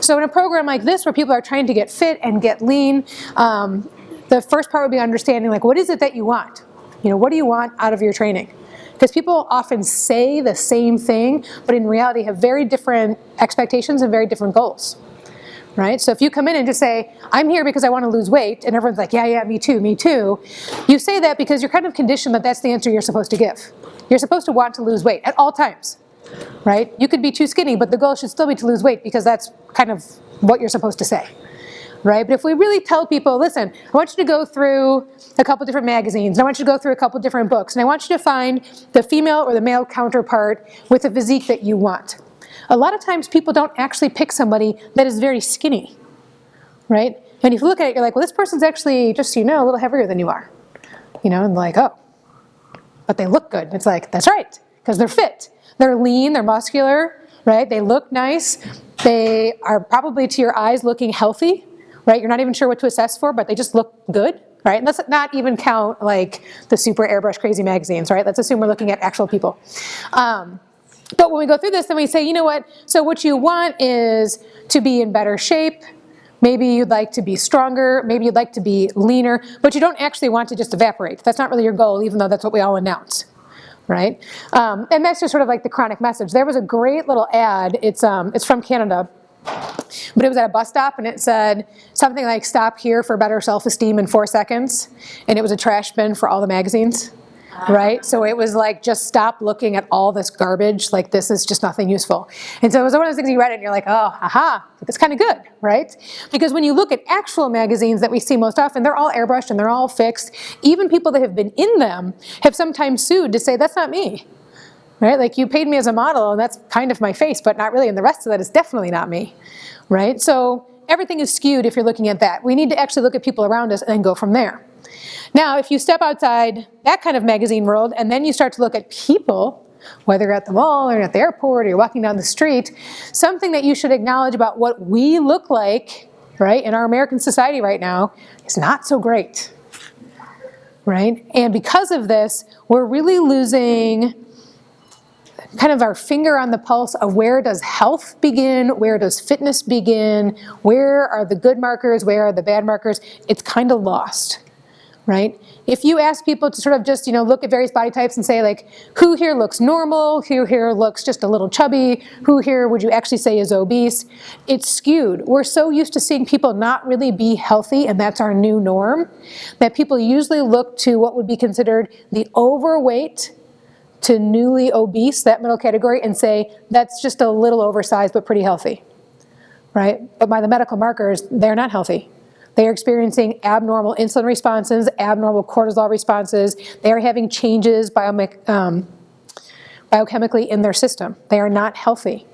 So in a program like this where people are trying to get fit and get lean, the first part would be understanding, like, what is it that you want? What do you want out of your training? Because people often say the same thing, but in reality have very different expectations and very different goals. Right? So if you come in and just say, I'm here because I want to lose weight, and everyone's like, yeah, me too, me too. You say that because you're kind of conditioned that that's the answer you're supposed to give. You're supposed to want to lose weight at all times, right? You could be too skinny, but the goal should still be to lose weight because that's kind of what you're supposed to say, right? But if we really tell people, listen, I want you to go through a couple different magazines, and I want you to go through a couple different books, and I want you to find the female or the male counterpart with a physique that you want. A lot of times people don't actually pick somebody that is very skinny, right? And if you look at it, you're like, well, this person's actually, just so you know, a little heavier than you are. And like, oh, but they look good. It's like, that's right, because they're fit. They're lean, they're muscular, right? They look nice. They are probably, to your eyes, looking healthy, right? You're not even sure what to assess for, but they just look good, right? And let's not even count like the super airbrush crazy magazines, right? Let's assume we're looking at actual people. But when we go through this, then we say, you know what? So what you want is to be in better shape. Maybe you'd like to be stronger. Maybe you'd like to be leaner. But you don't actually want to just evaporate. That's not really your goal, even though that's what we all announce, right? And that's just sort of like the chronic message. There was a great little ad. It's from Canada. But it was at a bus stop, and it said something like, stop here for better self-esteem in 4 seconds. And it was a trash bin for all the magazines. Right? So it was like, just stop looking at all this garbage. Like, this is just nothing useful. And so it was one of those things you read it and you're like, oh, aha, it's kind of good, right? Because when you look at actual magazines that we see most often, they're all airbrushed and they're all fixed. Even people that have been in them have sometimes sued to say, that's not me, right? Like, you paid me as a model and that's kind of my face, but not really. And the rest of that is definitely not me, right? So everything is skewed if you're looking at that. We need to actually look at people around us and then go from there. Now, if you step outside that kind of magazine world and then you start to look at people, whether you're at the mall or at the airport or you're walking down the street, something that you should acknowledge about what we look like, right, in our American society right now is not so great, right? And because of this, we're really losing kind of our finger on the pulse of where does health begin, where does fitness begin, where are the good markers, where are the bad markers. It's kind of lost. Right? If you ask people to sort of just, look at various body types and say, like, who here looks normal, who here looks just a little chubby, who here would you actually say is obese, it's skewed. We're so used to seeing people not really be healthy, and that's our new norm, that people usually look to what would be considered the overweight to newly obese, that middle category, and say, that's just a little oversized but pretty healthy. Right? But by the medical markers, they're not healthy. They are experiencing abnormal insulin responses, abnormal cortisol responses. They are having changes biochemically in their system. They are not healthy,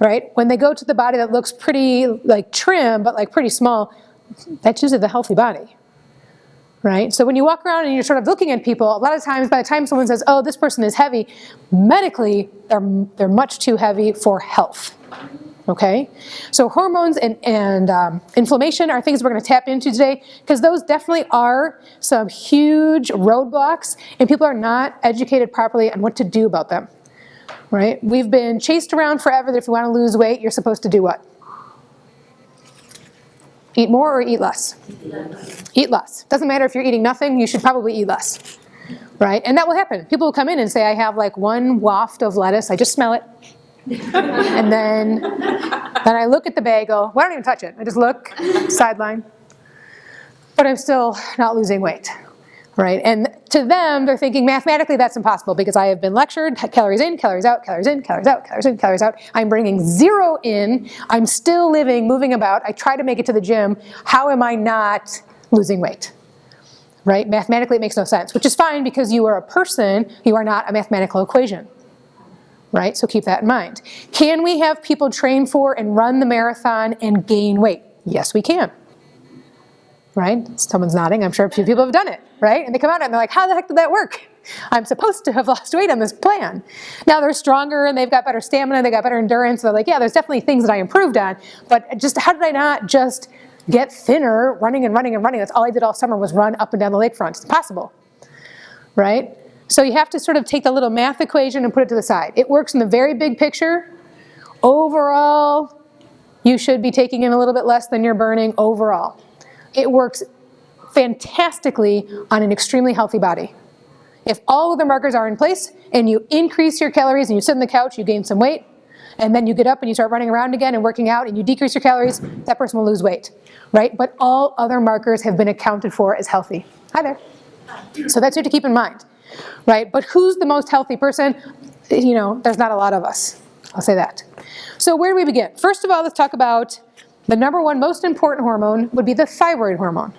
right? When they go to the body that looks pretty like trim, but like pretty small, that's usually the healthy body, right? So when you walk around and you're sort of looking at people, a lot of times by the time someone says, oh, this person is heavy, medically, they're much too heavy for health. Okay, so hormones and inflammation are things we're going to tap into today, because those definitely are some huge roadblocks, and people are not educated properly on what to do about them, right? We've been chased around forever that if you want to lose weight, you're supposed to do what? Eat more or eat less? Eat less. Doesn't matter if you're eating nothing, you should probably eat less, right? And that will happen. People will come in and say, I have like one waft of lettuce, I just smell it. And then I look at the bagel. Well, I don't even touch it. I just look, sideline. But I'm still not losing weight, right? And to them, they're thinking mathematically that's impossible because I have been lectured, calories in, calories out, calories in, calories out, calories in, calories out. I'm bringing 0 in. I'm still living, moving about. I try to make it to the gym. How am I not losing weight? Right? Mathematically, it makes no sense, which is fine because you are a person. You are not a mathematical equation. Right? So keep that in mind. Can we have people train for and run the marathon and gain weight? Yes, we can. Right? Someone's nodding. I'm sure a few people have done it. Right? And they come out and they're like, how the heck did that work? I'm supposed to have lost weight on this plan. Now they're stronger and they've got better stamina, they've got better endurance. They're like, yeah, there's definitely things that I improved on. But just how did I not just get thinner running and running and running? That's all I did all summer was run up and down the lakefront. It's impossible. Right? So you have to sort of take the little math equation and put it to the side. It works in the very big picture. Overall, you should be taking in a little bit less than you're burning overall. It works fantastically on an extremely healthy body. If all of the markers are in place and you increase your calories and you sit on the couch, you gain some weight, and then you get up and you start running around again and working out and you decrease your calories, that person will lose weight, right? But all other markers have been accounted for as healthy. Hi there. So that's what to keep in mind, right? But who's the most healthy person? You know, there's not a lot of us. I'll say that. So where do we begin? First of all, let's talk about the number one most important hormone would be the thyroid hormone,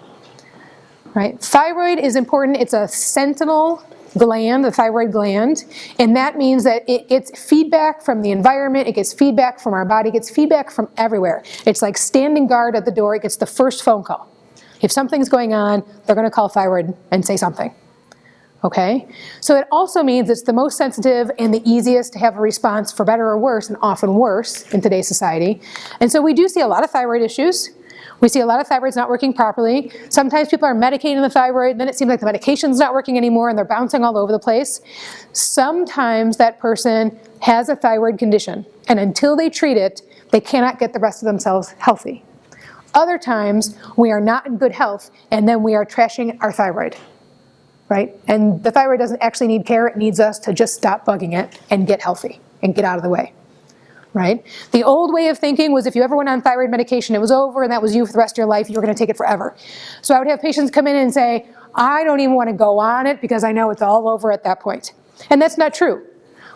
right? Thyroid is important. It's a sentinel gland, the thyroid gland, and that means that it gets feedback from the environment, it gets feedback from our body, it gets feedback from everywhere. It's like standing guard at the door. It gets the first phone call. If something's going on, they're going to call thyroid and say something. Okay? So it also means it's the most sensitive and the easiest to have a response for better or worse, and often worse in today's society. And so we do see a lot of thyroid issues. We see a lot of thyroids not working properly. Sometimes people are medicating the thyroid, then it seems like the medication's not working anymore and they're bouncing all over the place. Sometimes that person has a thyroid condition, and until they treat it, they cannot get the rest of themselves healthy. Other times, we are not in good health, and then we are trashing our thyroid, right? And the thyroid doesn't actually need care, it needs us to just stop bugging it and get healthy and get out of the way. Right? The old way of thinking was if you ever went on thyroid medication, it was over and that was you for the rest of your life, you were going to take it forever. So I would have patients come in and say, I don't even want to go on it because I know it's all over at that point. And that's not true.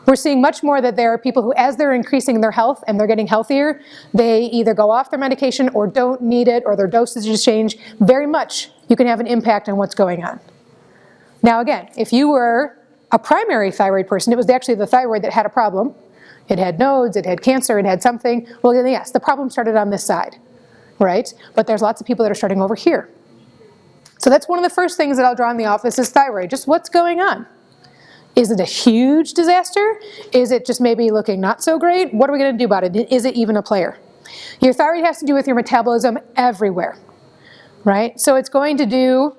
We're seeing much more that there are people who, as they're increasing their health and they're getting healthier, they either go off their medication or don't need it, or their dosages change. Very much you can have an impact on what's going on. Now again, if you were a primary thyroid person, it was actually the thyroid that had a problem. It had nodes, it had cancer, it had something. Well, then yes, the problem started on this side, right? But there's lots of people that are starting over here. So that's one of the first things that I'll draw in the office is thyroid. Just what's going on? Is it a huge disaster? Is it just maybe looking not so great? What are we going to do about it? Is it even a player? Your thyroid has to do with your metabolism everywhere, right? So it's going to do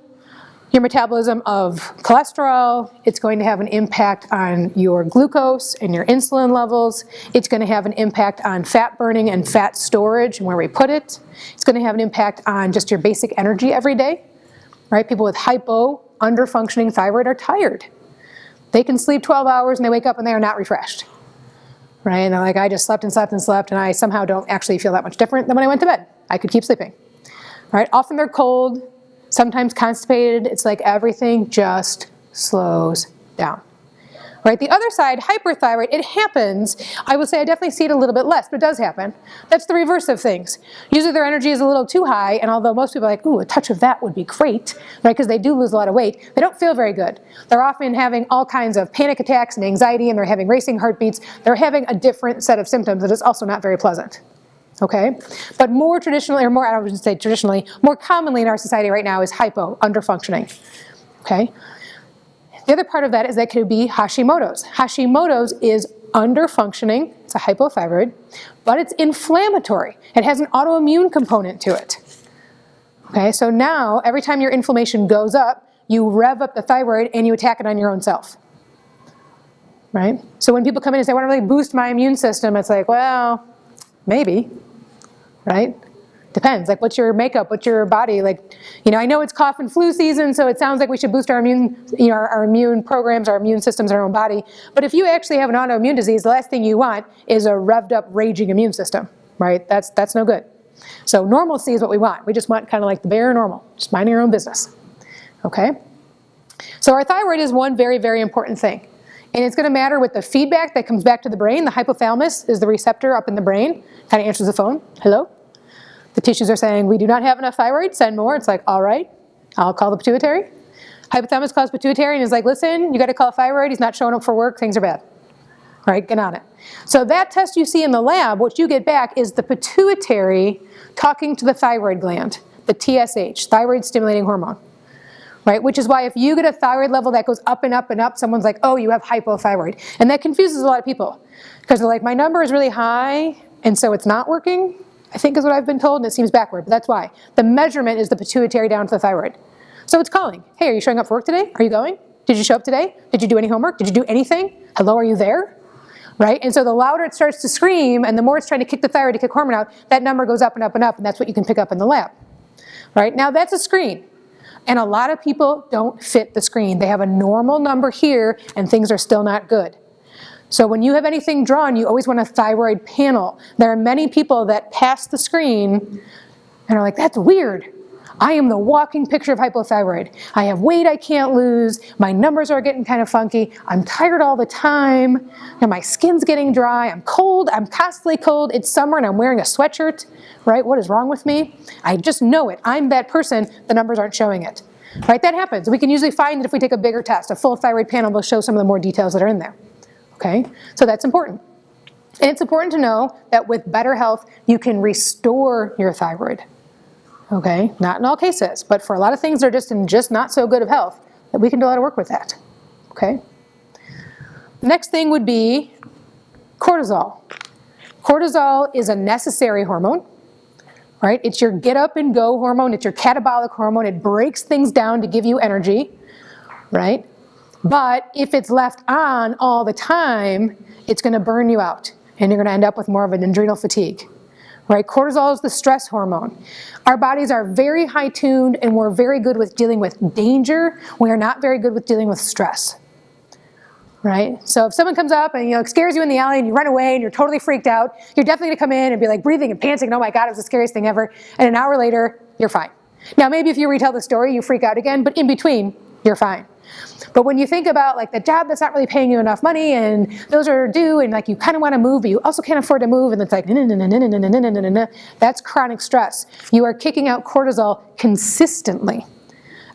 your metabolism of cholesterol, it's going to have an impact on your glucose and your insulin levels, it's going to have an impact on fat burning and fat storage and where we put it, it's going to have an impact on just your basic energy every day, right? People with hypo, under-functioning thyroid are tired. They can sleep 12 hours and they wake up and they are not refreshed, right? And they're like, I just slept and slept and slept and I somehow don't actually feel that much different than when I went to bed. I could keep sleeping, right? Often they're cold, sometimes constipated. It's like everything just slows down, right? The other side, hyperthyroid, it happens. I would say I definitely see it a little bit less, but it does happen. That's the reverse of things. Usually their energy is a little too high, and although most people are like, ooh, a touch of that would be great, right? Because they do lose a lot of weight, they don't feel very good. They're often having all kinds of panic attacks and anxiety, and they're having racing heartbeats. They're having a different set of symptoms that is also not very pleasant. Okay, but more traditionally, or more, I would say traditionally, more commonly in our society right now is hypo, underfunctioning. Okay, the other part of that is that could be Hashimoto's. Hashimoto's is underfunctioning, it's a hypothyroid, but it's inflammatory. It has an autoimmune component to it. Okay, so now every time your inflammation goes up, you rev up the thyroid and you attack it on your own self. Right? So when people come in and say, I want to really boost my immune system, it's like, well, maybe, right? Depends, like what's your makeup, what's your body, like, you know, I know it's cough and flu season, so it sounds like we should boost our immune, you know, our immune programs, our immune systems in our own body. But if you actually have an autoimmune disease, the last thing you want is a revved up, raging immune system, right? That's no good. So normalcy is what we want. We just want kind of like the bare normal, just minding your own business, okay? So our thyroid is one very, very important thing. And it's going to matter with the feedback that comes back to the brain. The hypothalamus is the receptor up in the brain, kind of answers the phone, hello? The tissues are saying, we do not have enough thyroid, send more. It's like, all right, I'll call the pituitary. Hypothalamus calls pituitary and is like, listen, you got to call thyroid, he's not showing up for work, things are bad. All right, get on it. So that test you see in the lab, what you get back is the pituitary talking to the thyroid gland, the TSH, thyroid stimulating hormone. Right, which is why if you get a thyroid level that goes up and up and up, someone's like, oh, you have hypothyroid. And that confuses a lot of people. Because they're like, my number is really high, and so it's not working, I think is what I've been told, and it seems backward, but that's why. The measurement is the pituitary down to the thyroid. So it's calling, hey, are you showing up for work today? Are you going? Did you show up today? Did you do any homework? Did you do anything? Hello, are you there? right? And so the louder it starts to scream and the more it's trying to kick the thyroid to kick hormone out, that number goes up and up and up, and that's what you can pick up in the lab, right? Now that's a screen, and a lot of people don't fit the screen. They have a normal number here and things are still not good. So when you have anything drawn, you always want a thyroid panel. There are many people that pass the screen and are like, that's weird. I am the walking picture of hypothyroid. I have weight I can't lose. My numbers are getting kind of funky. I'm tired all the time. And my skin's getting dry. I'm cold. I'm constantly cold. It's summer and I'm wearing a sweatshirt, right? What is wrong with me? I just know it. I'm that person. The numbers aren't showing it, right? That happens. We can usually find that if we take a bigger test. A full thyroid panel will show some of the more details that are in there, okay? So that's important. And it's important to know that with better health, you can restore your thyroid. Okay, not in all cases, but for a lot of things that are just not so good of health, that we can do a lot of work with that. Okay. The next thing would be cortisol. Cortisol is a necessary hormone, right? It's your get up and go hormone. It's your catabolic hormone. It breaks things down to give you energy, right? But if it's left on all the time, it's going to burn you out, and you're going to end up with more of an adrenal fatigue. Right? Cortisol is the stress hormone. Our bodies are very high tuned and we're very good with dealing with danger. We are not very good with dealing with stress. Right? So if someone comes up and scares you in the alley and you run away and you're totally freaked out, you're definitely going to come in and be like breathing and panting, and oh my God, it was the scariest thing ever. And an hour later, you're fine. Now maybe if you retell the story, you freak out again, but in between, you're fine. But when you think about like the job that's not really paying you enough money and those are due and like you kind of want to move but you also can't afford to move and it's like that's chronic stress. You are kicking out cortisol consistently.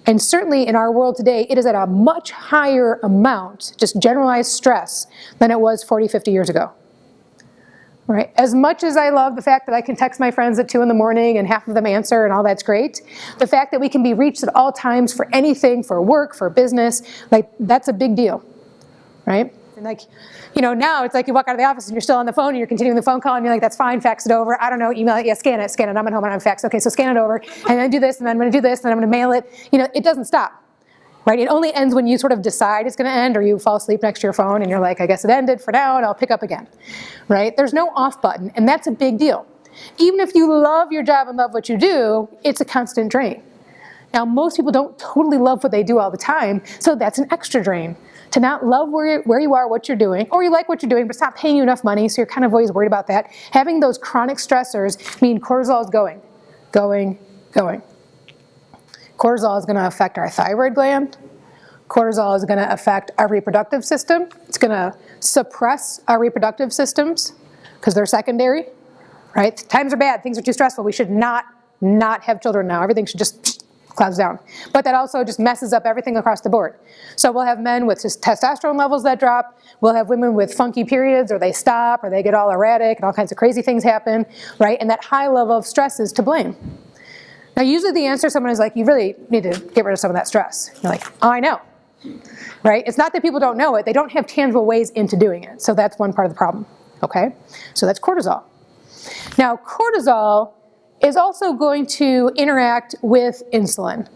And certainly in our world today, it is at a much higher amount, just generalized stress, than it was 40, 50 years ago. Right? As much as I love the fact that I can text my friends at 2 in the morning and half of them answer and all that's great, the fact that we can be reached at all times for anything, for work, for business, like that's a big deal, right? And like, now it's like you walk out of the office and you're still on the phone and you're continuing the phone call and you're like, that's fine, fax it over. I don't know, email it, yeah, scan it, I'm at home and I'm fax. Okay, so scan it over and then do this and then I'm gonna do this and then I'm gonna mail it. It doesn't stop. Right? It only ends when you sort of decide it's going to end or you fall asleep next to your phone and you're like, I guess it ended for now and I'll pick up again. Right? There's no off button, and that's a big deal. Even if you love your job and love what you do, it's a constant drain. Now, most people don't totally love what they do all the time, so that's an extra drain. To not love where you are, what you're doing, or you like what you're doing, but it's not paying you enough money, so you're kind of always worried about that. Having those chronic stressors mean cortisol is going. Cortisol is going to affect our thyroid gland. Cortisol is going to affect our reproductive system. It's going to suppress our reproductive systems because they're secondary, right? Times are bad. Things are too stressful. We should not have children now. Everything should just clouds down. But that also just messes up everything across the board. So we'll have men with just testosterone levels that drop. We'll have women with funky periods, or they stop, or they get all erratic, and all kinds of crazy things happen, right? And that high level of stress is to blame. Now, usually the answer to someone is like, you really need to get rid of some of that stress. You're like, oh, I know, right? It's not that people don't know it. They don't have tangible ways into doing it. So that's one part of the problem, okay? So that's cortisol. Now, cortisol is also going to interact with insulin.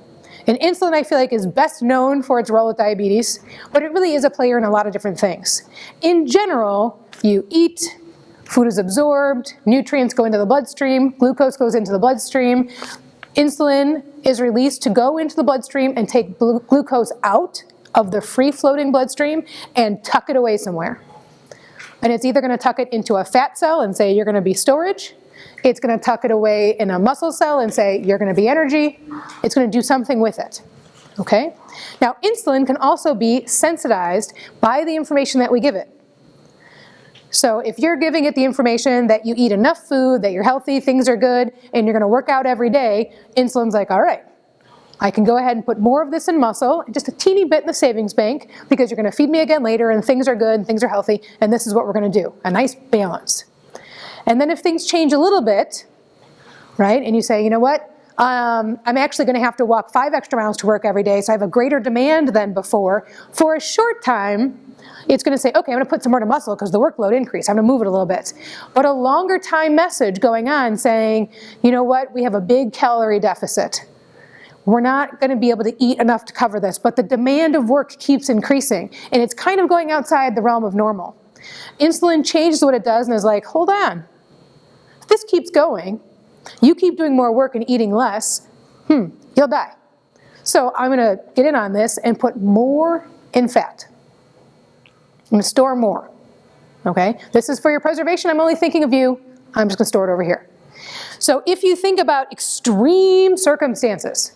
And insulin, I feel like, is best known for its role with diabetes, but it really is a player in a lot of different things. In general, you eat, food is absorbed, nutrients go into the bloodstream, glucose goes into the bloodstream, insulin is released to go into the bloodstream and take glucose out of the free-floating bloodstream and tuck it away somewhere. And it's either going to tuck it into a fat cell and say you're going to be storage. It's going to tuck it away in a muscle cell and say you're going to be energy. It's going to do something with it. Okay? Now, insulin can also be sensitized by the information that we give it. So if you're giving it the information that you eat enough food, that you're healthy, things are good, and you're going to work out every day, insulin's like, all right, I can go ahead and put more of this in muscle, just a teeny bit in the savings bank, because you're going to feed me again later, and things are good, and things are healthy, and this is what we're going to do, a nice balance. And then if things change a little bit, right, and you say, you know what, I'm actually going to have to walk 5 extra miles to work every day, so I have a greater demand than before, for a short time, it's going to say, okay, I'm going to put some more to muscle because the workload increased. I'm going to move it a little bit. But a longer time message going on saying, you know what, we have a big calorie deficit. We're not going to be able to eat enough to cover this, but the demand of work keeps increasing, and it's kind of going outside the realm of normal. Insulin changes what it does and is like, hold on, if this keeps going, you keep doing more work and eating less, you'll die. So I'm gonna get in on this and put more in fat. I'm gonna store more, okay? This is for your preservation, I'm only thinking of you, I'm just gonna store it over here. So if you think about extreme circumstances,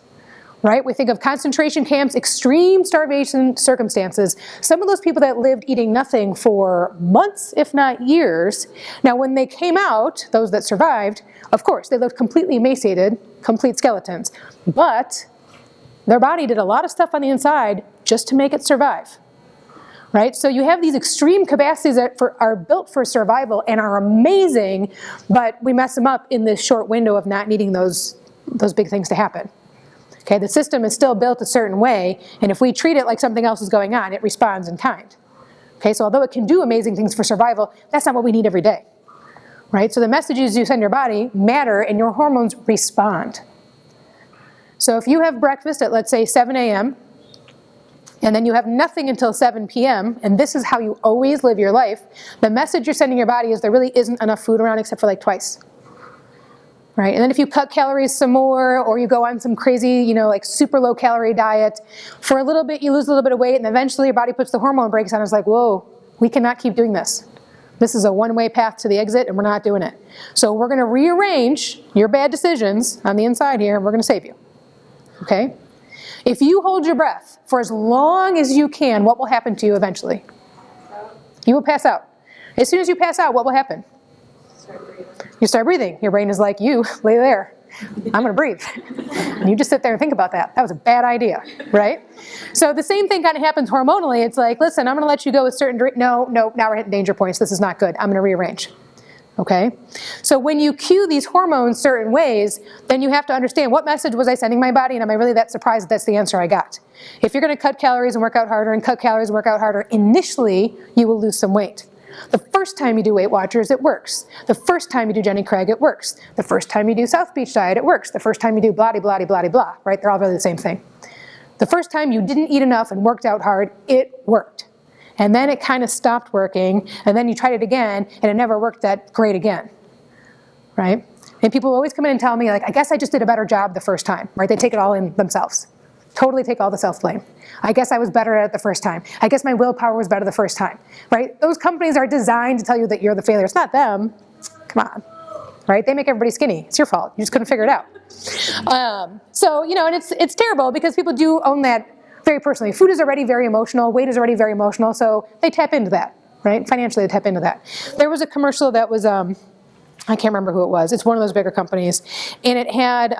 right? We think of concentration camps, extreme starvation circumstances. Some of those people that lived eating nothing for months, if not years, now when they came out, those that survived, of course, they looked completely emaciated, complete skeletons, but their body did a lot of stuff on the inside just to make it survive, right? So you have these extreme capacities that are built for survival and are amazing, but we mess them up in this short window of not needing those big things to happen. Okay, the system is still built a certain way, and if we treat it like something else is going on, it responds in kind. Okay, so although it can do amazing things for survival, that's not what we need every day, right? So the messages you send your body matter, and your hormones respond. So if you have breakfast at, let's say, 7 a.m., and then you have nothing until 7 p.m., and this is how you always live your life, the message you're sending your body is there really isn't enough food around except for like twice. Right? And then if you cut calories some more, or you go on some crazy, like super low calorie diet, for a little bit you lose a little bit of weight, and eventually your body puts the hormone brakes on and is like, whoa, we cannot keep doing this. This is a one-way path to the exit, and we're not doing it. So we're going to rearrange your bad decisions on the inside here, and we're going to save you. Okay? If you hold your breath for as long as you can, what will happen to you eventually? You will pass out. As soon as you pass out, what will happen? You start breathing. Your brain is like, you, lay there. I'm going to breathe. And you just sit there and think about that. That was a bad idea, right? So the same thing kind of happens hormonally. It's like, listen, I'm going to let you go with certain, no, now we're hitting danger points. This is not good. I'm going to rearrange. Okay? So when you cue these hormones certain ways, then you have to understand, what message was I sending my body, and am I really that surprised that that's the answer I got? If you're going to cut calories and work out harder and cut calories and work out harder, initially you will lose some weight. The first time you do Weight Watchers, it works. The first time you do Jenny Craig, it works. The first time you do South Beach Diet, it works. The first time you do blah, blah, blah, blah, blah, right? They're all really the same thing. The first time you didn't eat enough and worked out hard, it worked. And then it kind of stopped working, and then you tried it again, and it never worked that great again, right? And people always come in and tell me, like, I guess I just did a better job the first time, right? They take it all in themselves. Totally take all the self-blame. I guess I was better at it the first time. I guess my willpower was better the first time, right? Those companies are designed to tell you that you're the failure. It's not them. Come on, right? They make everybody skinny. It's your fault. You just couldn't figure it out. So, and it's terrible because people do own that very personally. Food is already very emotional. Weight is already very emotional. So they tap into that, right? Financially, they tap into that. There was a commercial that was, I can't remember who it was. It's one of those bigger companies. And it had,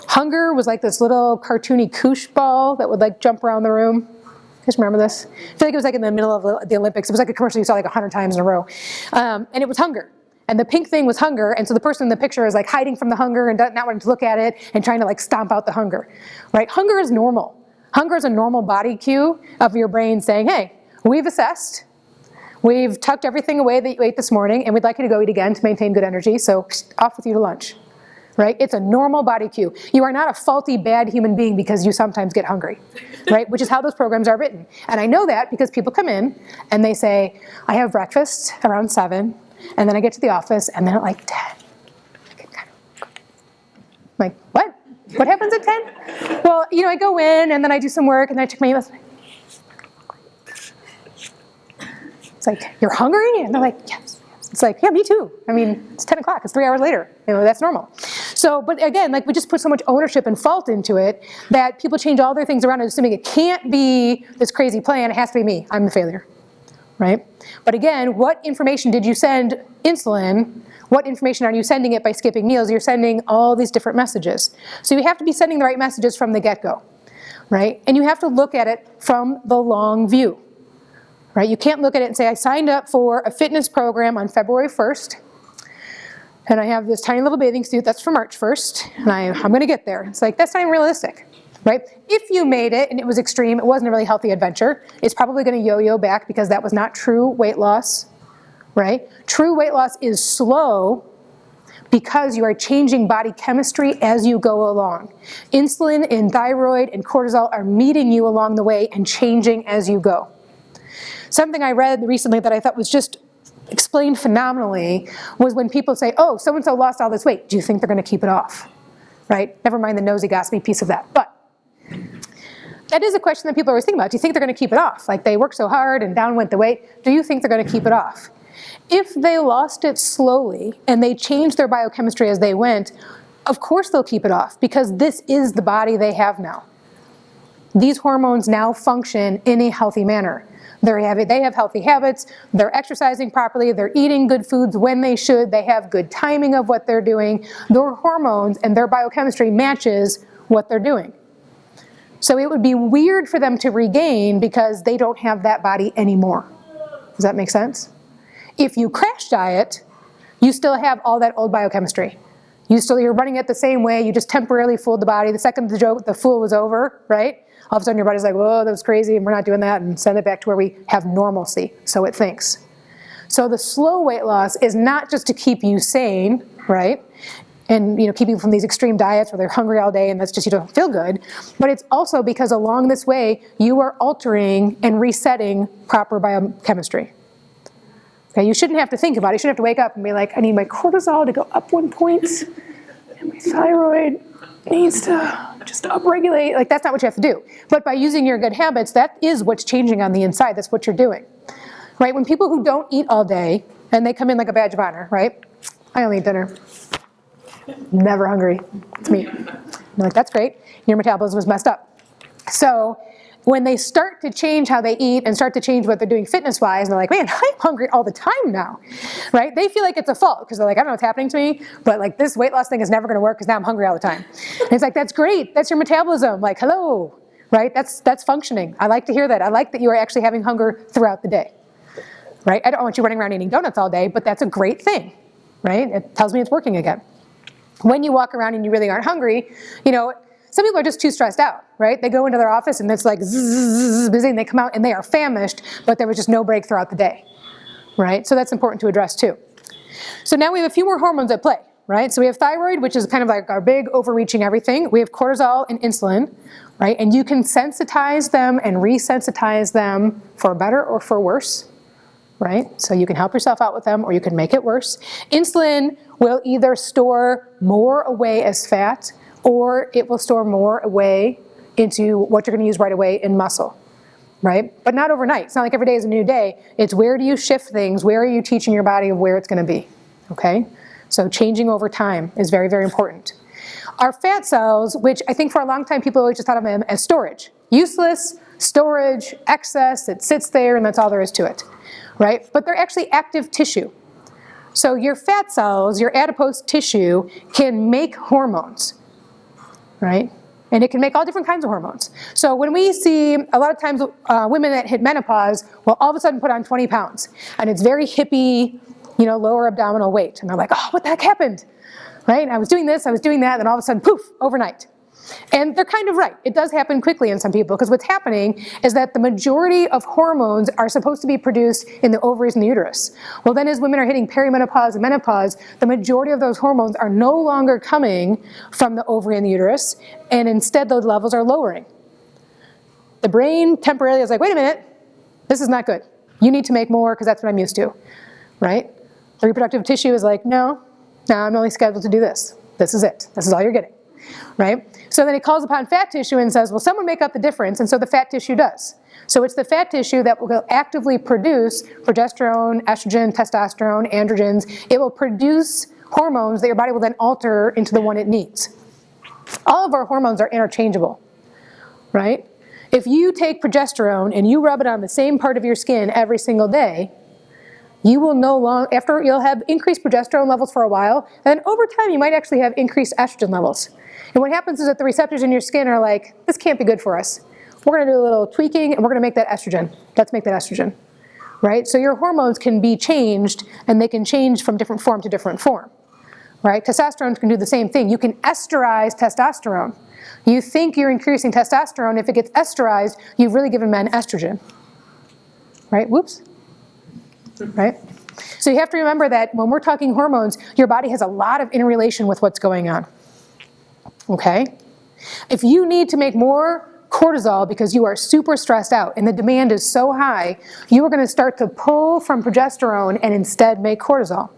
hunger was like this little cartoony koosh ball that would like jump around the room. You guys remember this? I feel like it was like in the middle of the Olympics. It was like a commercial you saw like 100 times in a row. And it was hunger. And the pink thing was hunger. And so the person in the picture is like hiding from the hunger and not wanting to look at it and trying to like stomp out the hunger, right? Hunger is normal. Hunger is a normal body cue of your brain saying, hey, we've assessed. We've tucked everything away that you ate this morning, and we'd like you to go eat again to maintain good energy. So off with you to lunch. Right? It's a normal body cue. You are not a faulty, bad human being because you sometimes get hungry, right? Which is how those programs are written. And I know that because people come in and they say, I have breakfast around 7, and then I get to the office, and then at like 10, I get kind of, I'm like, what? What happens at 10? Well, I go in, and then I do some work, and then I check my emails. It's like, you're hungry? And they're like, yes. It's like, yeah, me too. I mean, it's 10 o'clock. It's 3 hours later. That's normal. So, but again, like we just put so much ownership and fault into it that people change all their things around, assuming it can't be this crazy plan. It has to be me. I'm the failure, right? But again, what information did you send insulin? What information are you sending it by skipping meals? You're sending all these different messages. So you have to be sending the right messages from the get-go, right? And you have to look at it from the long view. Right? You can't look at it and say, I signed up for a fitness program on February 1st, and I have this tiny little bathing suit that's for March 1st, and I'm going to get there. It's like, that's not even realistic, right? If you made it and it was extreme, it wasn't a really healthy adventure, it's probably going to yo-yo back because that was not true weight loss, right? True weight loss is slow because you are changing body chemistry as you go along. Insulin and thyroid and cortisol are meeting you along the way and changing as you go. Something I read recently that I thought was just explained phenomenally was when people say, oh, so-and-so lost all this weight. Do you think they're going to keep it off? Right? Never mind the nosy, gossipy piece of that. But that is a question that people always think about. Do you think they're going to keep it off? Like they worked so hard and down went the weight. Do you think they're going to keep it off? If they lost it slowly and they changed their biochemistry as they went, of course they'll keep it off because this is the body they have now. These hormones now function in a healthy manner. They have healthy habits, they're exercising properly, they're eating good foods when they should, they have good timing of what they're doing. Their hormones and their biochemistry matches what they're doing. So it would be weird for them to regain because they don't have that body anymore. Does that make sense? If you crash diet, you still have all that old biochemistry. You're running it the same way, you just temporarily fooled the body. The second the fool was over, right? All of a sudden your body's like, whoa, that was crazy, and we're not doing that, and send it back to where we have normalcy, so it thinks. So the slow weight loss is not just to keep you sane, right? And keep you from these extreme diets where they're hungry all day and that's just you don't feel good. But it's also because along this way, you are altering and resetting proper biochemistry. Okay, you shouldn't have to think about it. You shouldn't have to wake up and be like, I need my cortisol to go up 1 point, and my thyroid needs to just upregulate. Like, that's not what you have to do. But by using your good habits, that is what's changing on the inside. That's what you're doing. Right? When people who don't eat all day, and they come in like a badge of honor, right? I only eat dinner. Never hungry. It's me. You're like, that's great. Your metabolism is messed up. So when they start to change how they eat and start to change what they're doing fitness-wise, and they're like, man, I'm hungry all the time now, right? They feel like it's a fault because they're like, I don't know what's happening to me, but like this weight loss thing is never going to work because now I'm hungry all the time. And it's like, that's great. That's your metabolism. Like, hello, right? That's functioning. I like to hear that. I like that you are actually having hunger throughout the day, right? I don't want you running around eating donuts all day, but that's a great thing, right? It tells me it's working again. When you walk around and you really aren't hungry, some people are just too stressed out, right? They go into their office and it's like zzz, busy, and they come out and they are famished, but there was just no break throughout the day, right? So that's important to address too. So now we have a few more hormones at play, right? So we have thyroid, which is kind of like our big overreaching everything. We have cortisol and insulin, right? And you can sensitize them and resensitize them for better or for worse, right? So you can help yourself out with them or you can make it worse. Insulin will either store more away as fat or it will store more away into what you're going to use right away in muscle, right? But not overnight. It's not like every day is a new day. It's where do you shift things? Where are you teaching your body of where it's going to be, okay? So changing over time is very, very important. Our fat cells, which I think for a long time people always just thought of them as storage. Useless, storage, excess, it sits there and that's all there is to it, right? But they're actually active tissue. So your fat cells, your adipose tissue, can make hormones, right? And it can make all different kinds of hormones. So when we see, a lot of times, women that hit menopause will all of a sudden put on 20 pounds. And it's very hippie, lower abdominal weight. And they're like, oh, what the heck happened? Right? I was doing this, I was doing that, and all of a sudden, poof, overnight. And they're kind of right. It does happen quickly in some people, because what's happening is that the majority of hormones are supposed to be produced in the ovaries and the uterus. Well, then as women are hitting perimenopause and menopause, the majority of those hormones are no longer coming from the ovary and the uterus, and instead those levels are lowering. The brain temporarily is like, wait a minute, this is not good. You need to make more because that's what I'm used to, right? The reproductive tissue is like, no, I'm only scheduled to do this. This is it. This is all you're getting. Right? So then it calls upon fat tissue and says, well, someone make up the difference, and so the fat tissue does. So it's the fat tissue that will actively produce progesterone, estrogen, testosterone, androgens. It will produce hormones that your body will then alter into the one it needs. All of our hormones are interchangeable, right? If you take progesterone and you rub it on the same part of your skin every single day, you will you'll have increased progesterone levels for a while, and then over time you might actually have increased estrogen levels. And what happens is that the receptors in your skin are like, this can't be good for us. We're going to do a little tweaking and we're going to make that estrogen. Let's make that estrogen, right? So your hormones can be changed, and they can change from different form to different form, right? Testosterone can do the same thing. You can esterize testosterone. You think you're increasing testosterone. If it gets esterized, you've really given men estrogen, right? Whoops. Right? So you have to remember that when we're talking hormones, your body has a lot of interrelation with what's going on. Okay? If you need to make more cortisol because you are super stressed out and the demand is so high, you are going to start to pull from progesterone and instead make cortisol.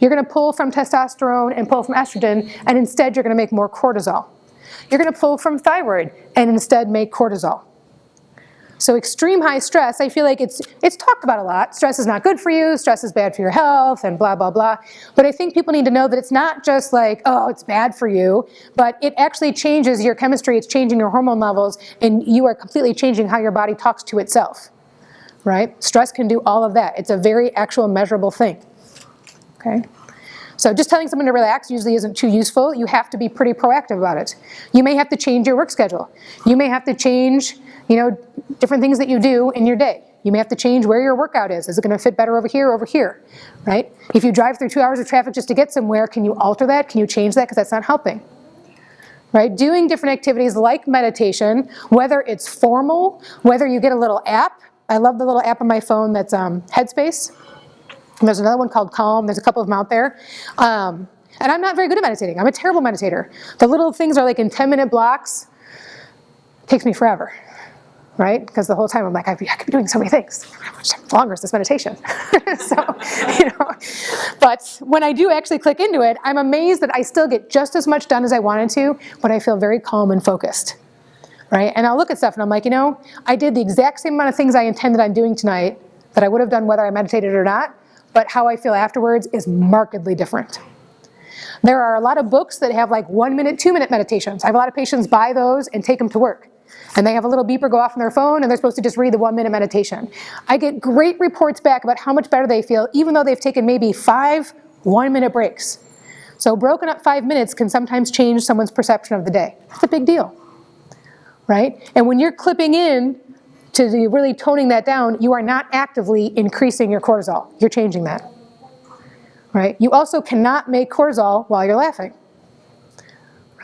You're going to pull from testosterone and pull from estrogen, and instead you're going to make more cortisol. You're going to pull from thyroid and instead make cortisol. So extreme high stress, I feel like it's talked about a lot. Stress is not good for you, stress is bad for your health, and blah, blah, blah. But I think people need to know that it's not just like, oh, it's bad for you, but it actually changes your chemistry, it's changing your hormone levels, and you are completely changing how your body talks to itself, right? Stress can do all of that. It's a very actual measurable thing, okay? So just telling someone to relax usually isn't too useful. You have to be pretty proactive about it. You may have to change your work schedule. You may have to change, different things that you do in your day. You may have to change where your workout is. Is it going to fit better over here, right? If you drive through 2 hours of traffic just to get somewhere, can you alter that? Can you change that? Because that's not helping, right? Doing different activities like meditation, whether it's formal, whether you get a little app. I love the little app on my phone that's Headspace. And there's another one called Calm. There's a couple of them out there. And I'm not very good at meditating. I'm a terrible meditator. The little things are like in 10-minute blocks. It takes me forever, right? Because the whole time I'm like, I could be doing so many things. How much longer is this meditation? But when I do actually click into it, I'm amazed that I still get just as much done as I wanted to, but I feel very calm and focused, right? And I'll look at stuff and I'm like, I did the exact same amount of things I intended on doing tonight that I would have done whether I meditated or not, but how I feel afterwards is markedly different. There are a lot of books that have like 1 minute, 2 minute meditations. I have a lot of patients buy those and take them to work. And they have a little beeper go off on their phone and they're supposed to just read the 1 minute meditation. I get great reports back about how much better they feel, even though they've taken maybe 5 1-minute breaks. So broken up 5 minutes can sometimes change someone's perception of the day. That's a big deal, right? And when you're clipping in to really toning that down, you are not actively increasing your cortisol. You're changing that, right? You also cannot make cortisol while you're laughing,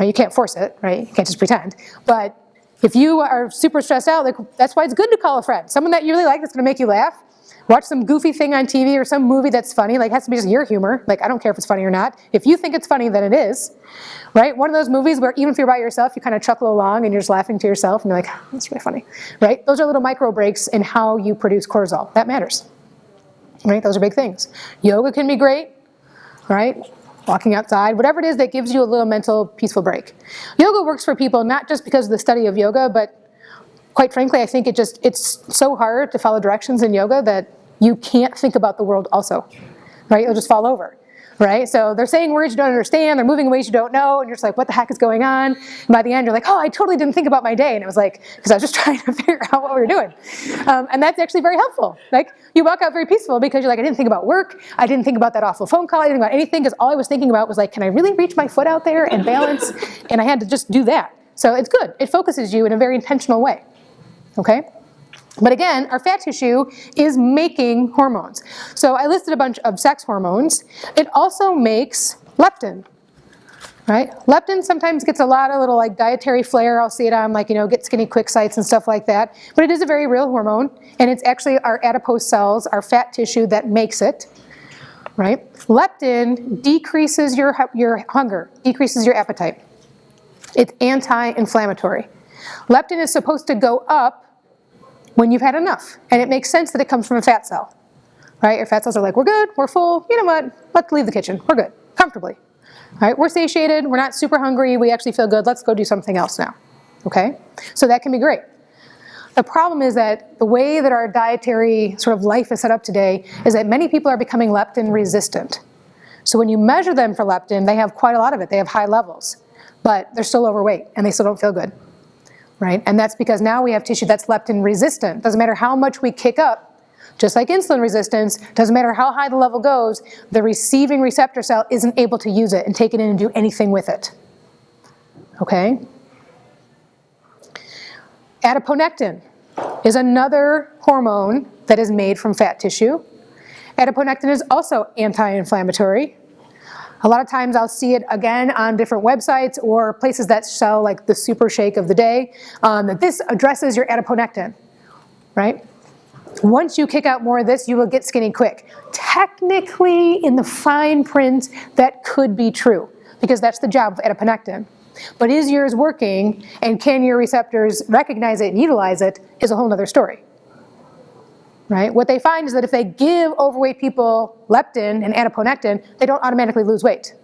right? You can't force it, right? You can't just pretend. But if you are super stressed out, that's why it's good to call a friend. Someone that you really like that's going to make you laugh. Watch some goofy thing on TV or some movie that's funny. It has to be just your humor. I don't care if it's funny or not. If you think it's funny, then it is, right? One of those movies where even if you're by yourself, you kind of chuckle along and you're just laughing to yourself and you're like, oh, that's really funny, right? Those are little micro breaks in how you produce cortisol. That matters, right? Those are big things. Yoga can be great, right? Walking outside, whatever it is that gives you a little mental peaceful break. Yoga works for people not just because of the study of yoga, but quite frankly, I think it's so hard to follow directions in yoga that you can't think about the world also, right? You'll just fall over, right? So they're saying words you don't understand, they're moving in ways you don't know, and you're just like, what the heck is going on? And by the end, you're like, oh, I totally didn't think about my day. And it was like, because I was just trying to figure out what we were doing. And that's actually very helpful. You walk out very peaceful because you're like, I didn't think about work, I didn't think about that awful phone call, I didn't think about anything, because all I was thinking about was like, can I really reach my foot out there and balance? And I had to just do that. So it's good. It focuses you in a very intentional way, okay? But again, our fat tissue is making hormones. So I listed a bunch of sex hormones. It also makes leptin, right? Leptin sometimes gets a lot of little dietary flair. I'll see it on get skinny quick sites and stuff like that. But it is a very real hormone, and it's actually our adipose cells, our fat tissue that makes it, right? Leptin decreases your hunger, decreases your appetite. It's anti-inflammatory. Leptin is supposed to go up when you've had enough. And it makes sense that it comes from a fat cell, right? Your fat cells are like, we're good, we're full, you know what, let's leave the kitchen, we're good, comfortably. Right? We're satiated, we're not super hungry, we actually feel good, let's go do something else now, okay? So that can be great. The problem is that the way that our dietary sort of life is set up today is that many people are becoming leptin resistant. So when you measure them for leptin, they have quite a lot of it, they have high levels, but they're still overweight and they still don't feel good. Right? And that's because now we have tissue that's leptin resistant. Doesn't matter how much we kick up, just like insulin resistance, doesn't matter how high the level goes, the receiving receptor cell isn't able to use it and take it in and do anything with it. Okay? Adiponectin is another hormone that is made from fat tissue. Adiponectin is also anti-inflammatory. A lot of times I'll see it again on different websites or places that sell the super shake of the day, that this addresses your adiponectin, right? Once you kick out more of this, you will get skinny quick. Technically, in the fine print, that could be true because that's the job of adiponectin. But is yours working, and can your receptors recognize it and utilize it, is a whole other story. Right? What they find is that if they give overweight people leptin and adiponectin, they don't automatically lose weight.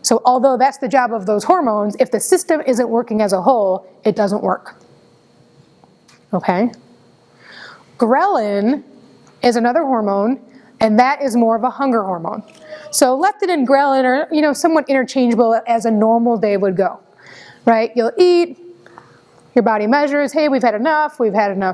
So although that's the job of those hormones, if the system isn't working as a whole, it doesn't work. Okay? Ghrelin is another hormone, and that is more of a hunger hormone. So leptin and ghrelin are, somewhat interchangeable as a normal day would go. Right? You'll eat. Your body measures, hey, we've had enough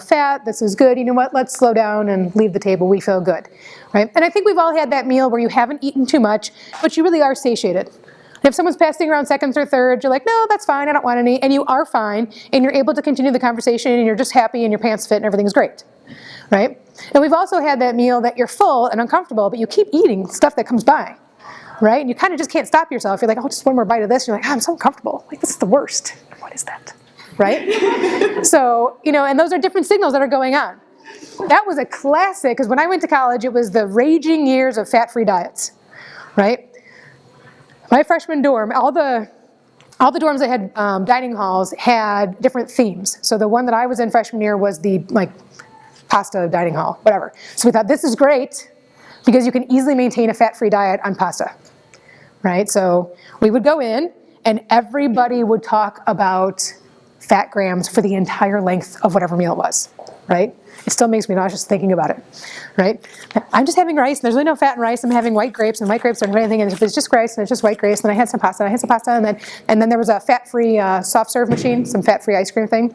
fat, this is good, you know what, let's slow down and leave the table, we feel good, right? And I think we've all had that meal where you haven't eaten too much, but you really are satiated. And if someone's passing around seconds or thirds, you're like, no, that's fine, I don't want any, and you are fine, and you're able to continue the conversation, and you're just happy, and your pants fit, and everything's great, right? And we've also had that meal that you're full and uncomfortable, but you keep eating stuff that comes by, right? And you kind of just can't stop yourself. You're like, oh, just one more bite of this, and you're like, I'm so uncomfortable, like, this is the worst. What is that? Right? So, and those are different signals that are going on. That was a classic, because when I went to college, it was the raging years of fat-free diets, right? My freshman dorm, all the dorms that had dining halls had different themes. So the one that I was in freshman year was the, pasta dining hall, whatever. So we thought, this is great, because you can easily maintain a fat-free diet on pasta, right? So we would go in, and everybody would talk about fat grams for the entire length of whatever meal it was, right? It still makes me nauseous thinking about it, right? I'm just having rice, and there's really no fat in rice. I'm having white grapes, and white grapes don't have anything, and if it's just rice, and it's just white grapes, then I had some pasta, and then there was a fat-free soft serve machine, some fat-free ice cream thing,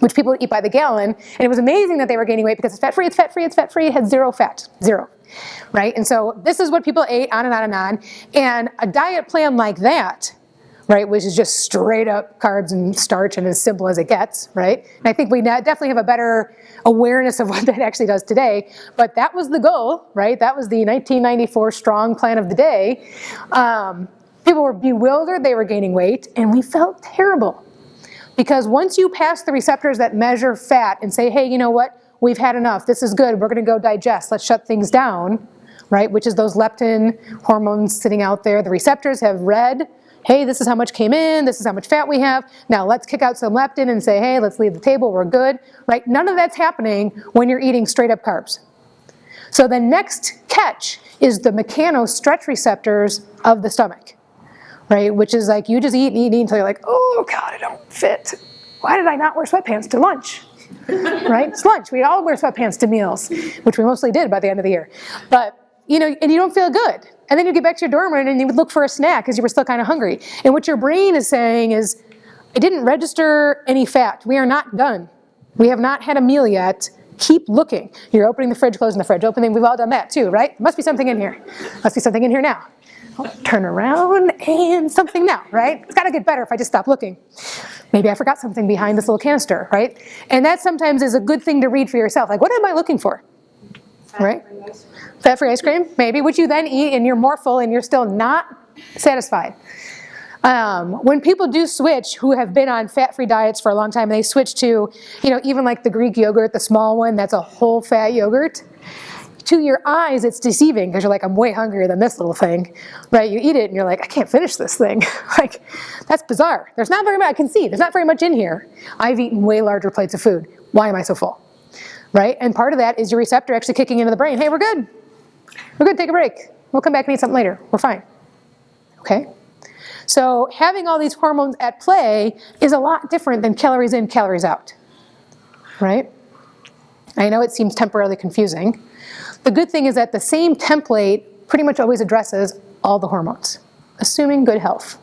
which people would eat by the gallon, and it was amazing that they were gaining weight because it's fat-free, it's fat-free, it's fat-free, it had zero fat, zero, right? And so this is what people ate, on and on and on, and a diet plan like that, right, which is just straight up carbs and starch and as simple as it gets, right? And I think we definitely have a better awareness of what that actually does today, but that was the goal, right? That was the 1994 strong plan of the day. People were bewildered, they were gaining weight, and we felt terrible. Because once you pass the receptors that measure fat and say, hey, you know what, we've had enough, this is good, we're gonna go digest, let's shut things down, right? Which is those leptin hormones sitting out there. The receptors have read, hey, this is how much came in, this is how much fat we have, now let's kick out some leptin and say, hey, let's leave the table, we're good, right? None of that's happening when you're eating straight up carbs. So the next catch is the mechano-stretch receptors of the stomach, right? Which is like you just eat and eat and eat until you're like, oh God, I don't fit. Why did I not wear sweatpants to lunch? Right? It's lunch, we all wear sweatpants to meals, which we mostly did by the end of the year. But, and you don't feel good. And then you get back to your dorm room and you would look for a snack because you were still kind of hungry. And what your brain is saying is, I didn't register any fat. We are not done. We have not had a meal yet. Keep looking. You're opening the fridge, closing the fridge, opening. We've all done that too, right? There must be something in here. Must be something in here now. I'll turn around and something now, right? It's got to get better if I just stop looking. Maybe I forgot something behind this little canister, right? And that sometimes is a good thing to read for yourself. Like, what am I looking for? Right? Fat-free ice cream, maybe, which you then eat and you're more full and you're still not satisfied. When people do switch, who have been on fat-free diets for a long time, they switch to, even like the Greek yogurt, the small one, that's a whole fat yogurt. To your eyes, it's deceiving because you're like, I'm way hungrier than this little thing, right? You eat it and you're like, I can't finish this thing. Like, that's bizarre. There's not very much, I can see, there's not very much in here. I've eaten way larger plates of food. Why am I so full? Right? And part of that is your receptor actually kicking into the brain. Hey, we're good. We're good, take a break. We'll come back and eat something later. We're fine. Okay? So having all these hormones at play is a lot different than calories in, calories out. Right? I know it seems temporarily confusing. The good thing is that the same template pretty much always addresses all the hormones, assuming good health.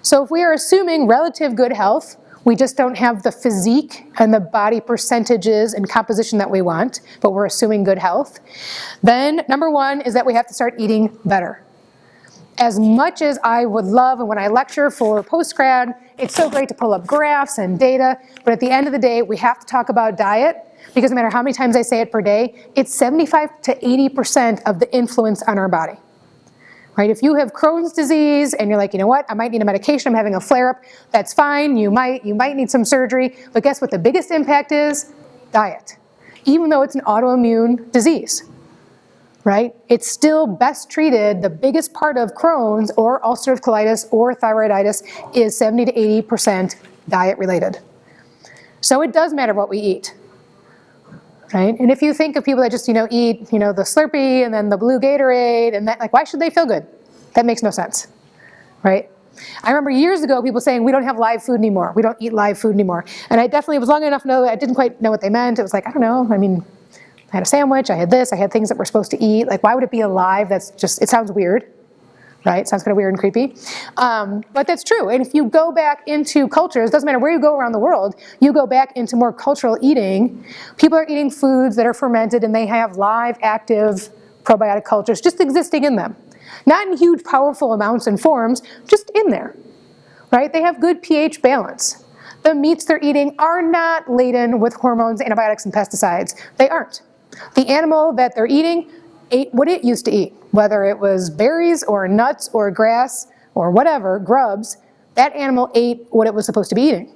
So if we are assuming relative good health, we just don't have the physique and the body percentages and composition that we want, but we're assuming good health, then number one is that we have to start eating better. As much as I would love, and when I lecture for postgrad, it's so great to pull up graphs and data, but at the end of the day, we have to talk about diet, because no matter how many times I say it per day, it's 75 to 80% of the influence on our body. Right? If you have Crohn's disease and you're like, you know what, I might need a medication, I'm having a flare-up, that's fine, you might need some surgery, but guess what the biggest impact is? Diet. Even though it's an autoimmune disease. right? It's still best treated. The biggest part of Crohn's or ulcerative colitis or thyroiditis is 70 to 80% diet related. So it does matter what we eat, right? And if you think of people that just, eat, the Slurpee and then the blue Gatorade and that, like, why should they feel good? That makes no sense, right? I remember years ago people saying, we don't have live food anymore. We don't eat live food anymore. And I definitely was long enough to know, I didn't quite know what they meant. It was like, I don't know. I mean, I had a sandwich, I had this, I had things that we're supposed to eat. Like, why would it be alive? It sounds weird, right? It sounds kind of weird and creepy. But that's true. And if you go back into cultures, doesn't matter where you go around the world, you go back into more cultural eating, people are eating foods that are fermented and they have live, active probiotic cultures just existing in them. Not in huge, powerful amounts and forms, just in there, right? They have good pH balance. The meats they're eating are not laden with hormones, antibiotics, and pesticides. They aren't. The animal that they're eating ate what it used to eat, whether it was berries or nuts or grass or whatever, grubs, that animal ate what it was supposed to be eating.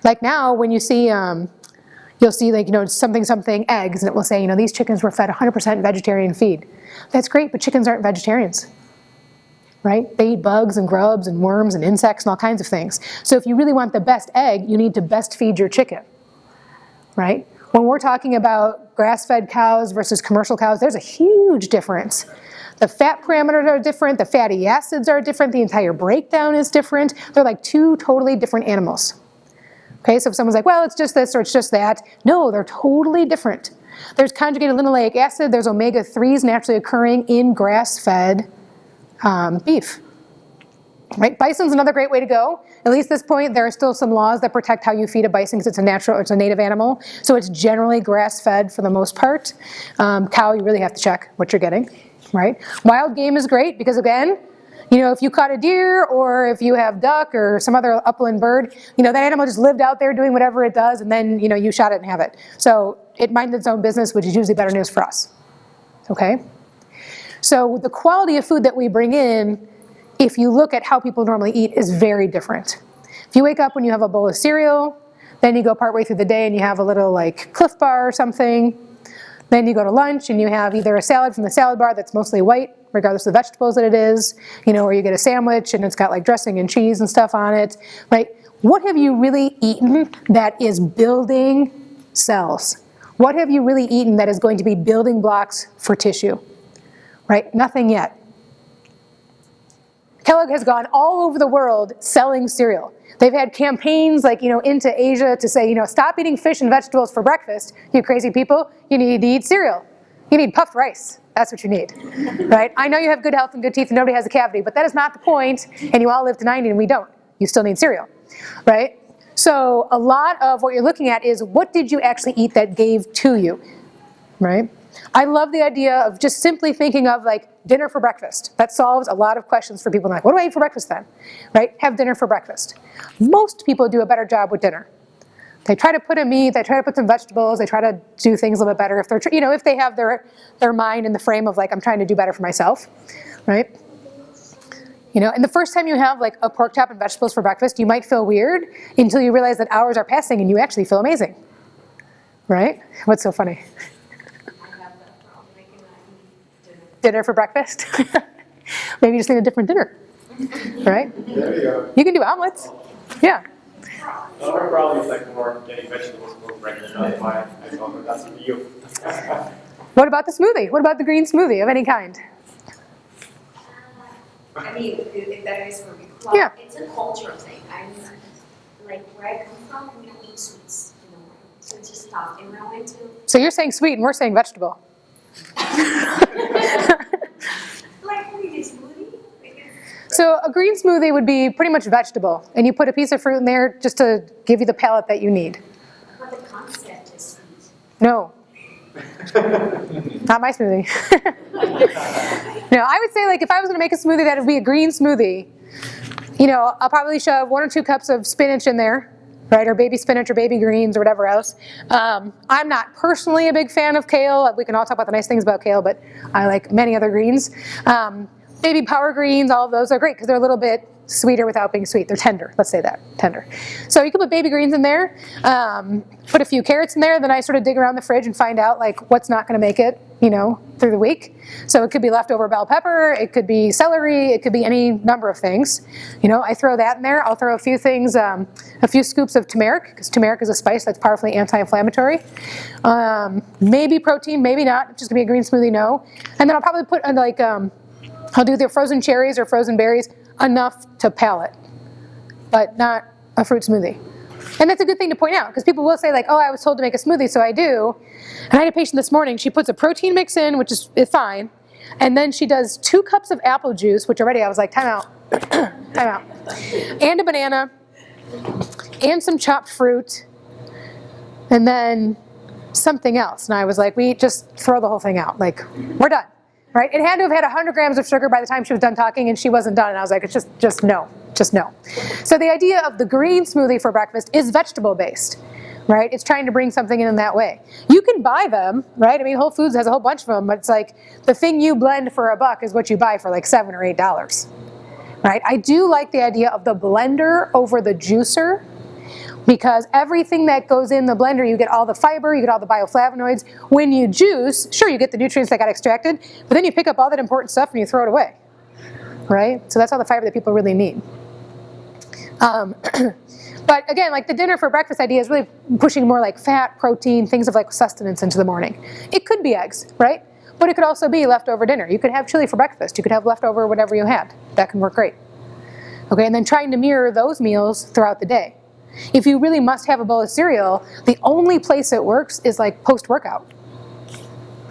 Like now, when you see, you'll see something eggs, and it will say, these chickens were fed 100% vegetarian feed. That's great, but chickens aren't vegetarians, right? They eat bugs and grubs and worms and insects and all kinds of things. So if you really want the best egg, you need to best feed your chicken, right? When we're talking about grass-fed cows versus commercial cows, there's a huge difference. The fat parameters are different, the fatty acids are different, the entire breakdown is different. They're like two totally different animals. Okay, so if someone's like, well, it's just this or it's just that. No, they're totally different. There's conjugated linoleic acid, there's omega-3s naturally occurring in grass-fed beef. Right? Bison's another great way to go. At least at this point, there are still some laws that protect how you feed a bison because it's a native animal. So it's generally grass-fed for the most part. Cow, you really have to check what you're getting, right? Wild game is great because, again, if you caught a deer or if you have duck or some other upland bird, that animal just lived out there doing whatever it does, and then, you shot it and have it. So it minded its own business, which is usually better news for us, okay? So the quality of food that we bring in, if you look at how people normally eat, is very different. If you wake up when you have a bowl of cereal, then you go partway through the day and you have a little Cliff Bar or something, then you go to lunch and you have either a salad from the salad bar that's mostly white, regardless of the vegetables that it is, or you get a sandwich and it's got dressing and cheese and stuff on it, right? What have you really eaten that is building cells? What have you really eaten that is going to be building blocks for tissue, right? Nothing yet. Kellogg has gone all over the world selling cereal. They've had campaigns into Asia to say, stop eating fish and vegetables for breakfast, you crazy people. You need to eat cereal. You need puffed rice. That's what you need, right? I know you have good health and good teeth and nobody has a cavity, but that is not the point, and you all live to 90 and we don't. You still need cereal, right? So a lot of what you're looking at is what did you actually eat that gave to you, right? I love the idea of just simply thinking of dinner for breakfast. That solves a lot of questions for people. What do I eat for breakfast then? Right? Have dinner for breakfast. Most people do a better job with dinner. They try to put in meat, they try to put some vegetables, they try to do things a little bit better if they're, if they have their mind in the frame of I'm trying to do better for myself, right? And the first time you have a pork chop and vegetables for breakfast, you might feel weird until you realize that hours are passing and you actually feel amazing, right? What's so funny? Dinner for breakfast? Maybe you just need a different dinner, right? There you go. You can do omelets. Yeah. Our problem is more getting vegetables for breakfast. That's why I told them that's for you. What about the smoothie? What about the green smoothie of any kind? If that is for me. Well, yeah. It's a cultural thing. Where I come from, we don't eat sweets in the morning. So it's just tough. And when I went to... So you're saying sweet and we're saying vegetable. we did smoothie. So a green smoothie would be pretty much vegetable, and you put a piece of fruit in there just to give you the palate that you need. But the concept is sweet. No. Not my smoothie. No, I would say if I was going to make a smoothie, that would be a green smoothie. I'll probably shove 1 or 2 cups of spinach in there, right, or baby spinach or baby greens or whatever else. I'm not personally a big fan of kale. We can all talk about the nice things about kale, but I like many other greens. Baby power greens, all of those are great because they're a little bit sweeter without being sweet. They're tender, let's say that, tender. So you can put baby greens in there, put a few carrots in there, then I sort of dig around the fridge and find out what's not going to make it, through the week. So it could be leftover bell pepper, it could be celery, it could be any number of things. I throw that in there. I'll throw a few things, a few scoops of turmeric, because turmeric is a spice that's powerfully anti-inflammatory. Maybe protein, maybe not. It's just gonna be a green smoothie, no. And then I'll probably put I'll do either frozen cherries or frozen berries, enough to palate, but not a fruit smoothie. And that's a good thing to point out, because people will say like, oh, I was told to make a smoothie, so I do. And I had a patient this morning, she puts a protein mix in, which is fine, and then she does 2 cups of apple juice, which already I was like, time out, time out, and a banana, and some chopped fruit, and then something else. And I was like, we just throw the whole thing out, like, we're done, right? It had to have had 100 grams of sugar by the time she was done talking, and she wasn't done, and I was like, it's just no. Just no. So the idea of the green smoothie for breakfast is vegetable based, right? It's trying to bring something in that way. You can buy them, right? I mean, Whole Foods has a whole bunch of them, but it's like the thing you blend for $1 is what you buy for like $7 or $8, right? I do like the idea of the blender over the juicer, because everything that goes in the blender, you get all the fiber, you get all the bioflavonoids. When you juice, sure, you get the nutrients that got extracted, but then you pick up all that important stuff and you throw it away, right? So that's all the fiber that people really need. But again, like the dinner for breakfast idea is really pushing more like fat, protein, things of like sustenance into the morning. It could be eggs, right? But it could also be leftover dinner. You could have chili for breakfast. You could have leftover whatever you had. That can work great. Okay, and then trying to mirror those meals throughout the day. If you really must have a bowl of cereal, the only place it works is like post-workout,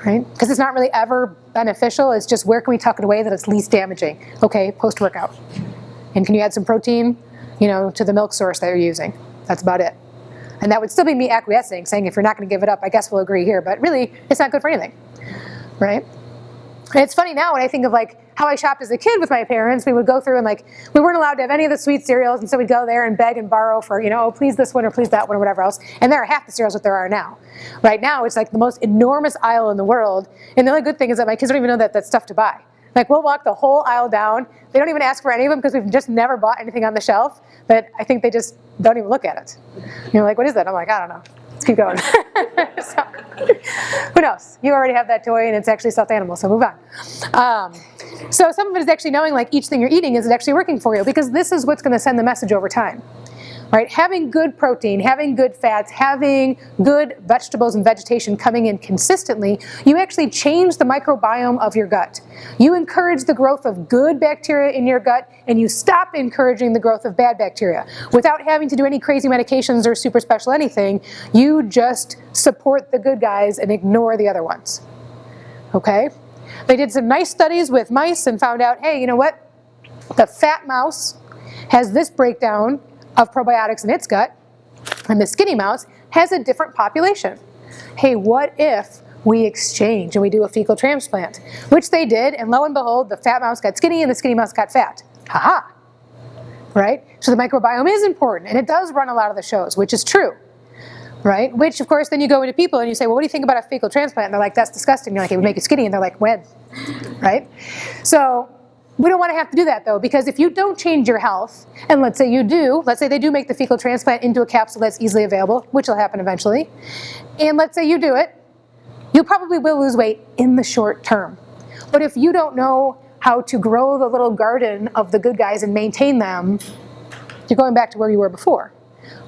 right? Because it's not really ever beneficial. It's just where can we tuck it away that it's least damaging? Okay, post-workout. And can you add some protein, to the milk source that you're using? That's about it. And that would still be me acquiescing, saying if you're not going to give it up, I guess we'll agree here. But really, it's not good for anything, right? And it's funny now when I think of like how I shopped as a kid with my parents. We would go through and like we weren't allowed to have any of the sweet cereals, and so we'd go there and beg and borrow for oh, please this one or please that one or whatever else. And there are half the cereals that there are now. Right now, it's like the most enormous aisle in the world. And the only good thing is that my kids don't even know that that's stuff to buy. Like we'll walk the whole aisle down. They don't even ask for any of them because we've just never bought anything on the shelf. But I think they just don't even look at it. You're like, what is that? I'm like, I don't know. Let's keep going. So, who knows? You already have that toy and it's actually a stuffed animal, so move on. So some of it is actually knowing like each thing you're eating, is it actually working for you? Because this is what's going to send the message over time. Right? Having good protein, having good fats, having good vegetables and vegetation coming in consistently, you actually change the microbiome of your gut. You encourage the growth of good bacteria in your gut, and you stop encouraging the growth of bad bacteria. Without having to do any crazy medications or super special anything, you just support the good guys and ignore the other ones. Okay? They did some nice studies with mice and found out, hey, you know what? The fat mouse has this breakdown of probiotics in its gut, and the skinny mouse has a different population. Hey, what if we exchange and we do a fecal transplant? Which they did, and lo and behold, the fat mouse got skinny and the skinny mouse got fat. Ha-ha! Right? So the microbiome is important, and it does run a lot of the shows, which is true. Right? Which, of course, then you go into people and you say, well, what do you think about a fecal transplant? And they're like, that's disgusting. You're like, it would make you skinny. And they're like, when? Right? So we don't want to have to do that, though, because if you don't change your health, and let's say you do, let's say they do make the fecal transplant into a capsule that's easily available, which will happen eventually, and let's say you do it, you probably will lose weight in the short term. But if you don't know how to grow the little garden of the good guys and maintain them, you're going back to where you were before,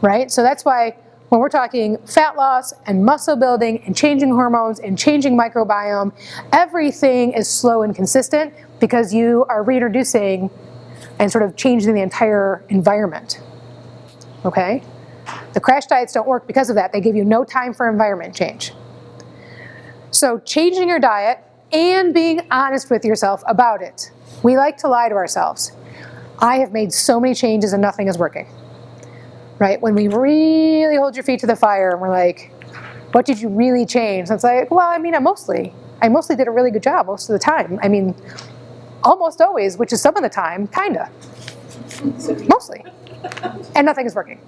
right? So that's why when we're talking fat loss and muscle building and changing hormones and changing microbiome, everything is slow and consistent because you are reintroducing and sort of changing the entire environment, okay? The crash diets don't work because of that. They give you no time for environment change. So changing your diet and being honest with yourself about it. We like to lie to ourselves. I have made so many changes and nothing is working. Right? When we really hold your feet to the fire and we're like, what did you really change? And it's like, well, I mean, I mostly did a really good job most of the time. I mean, almost always, which is some of the time, kinda. Mostly. And nothing is working.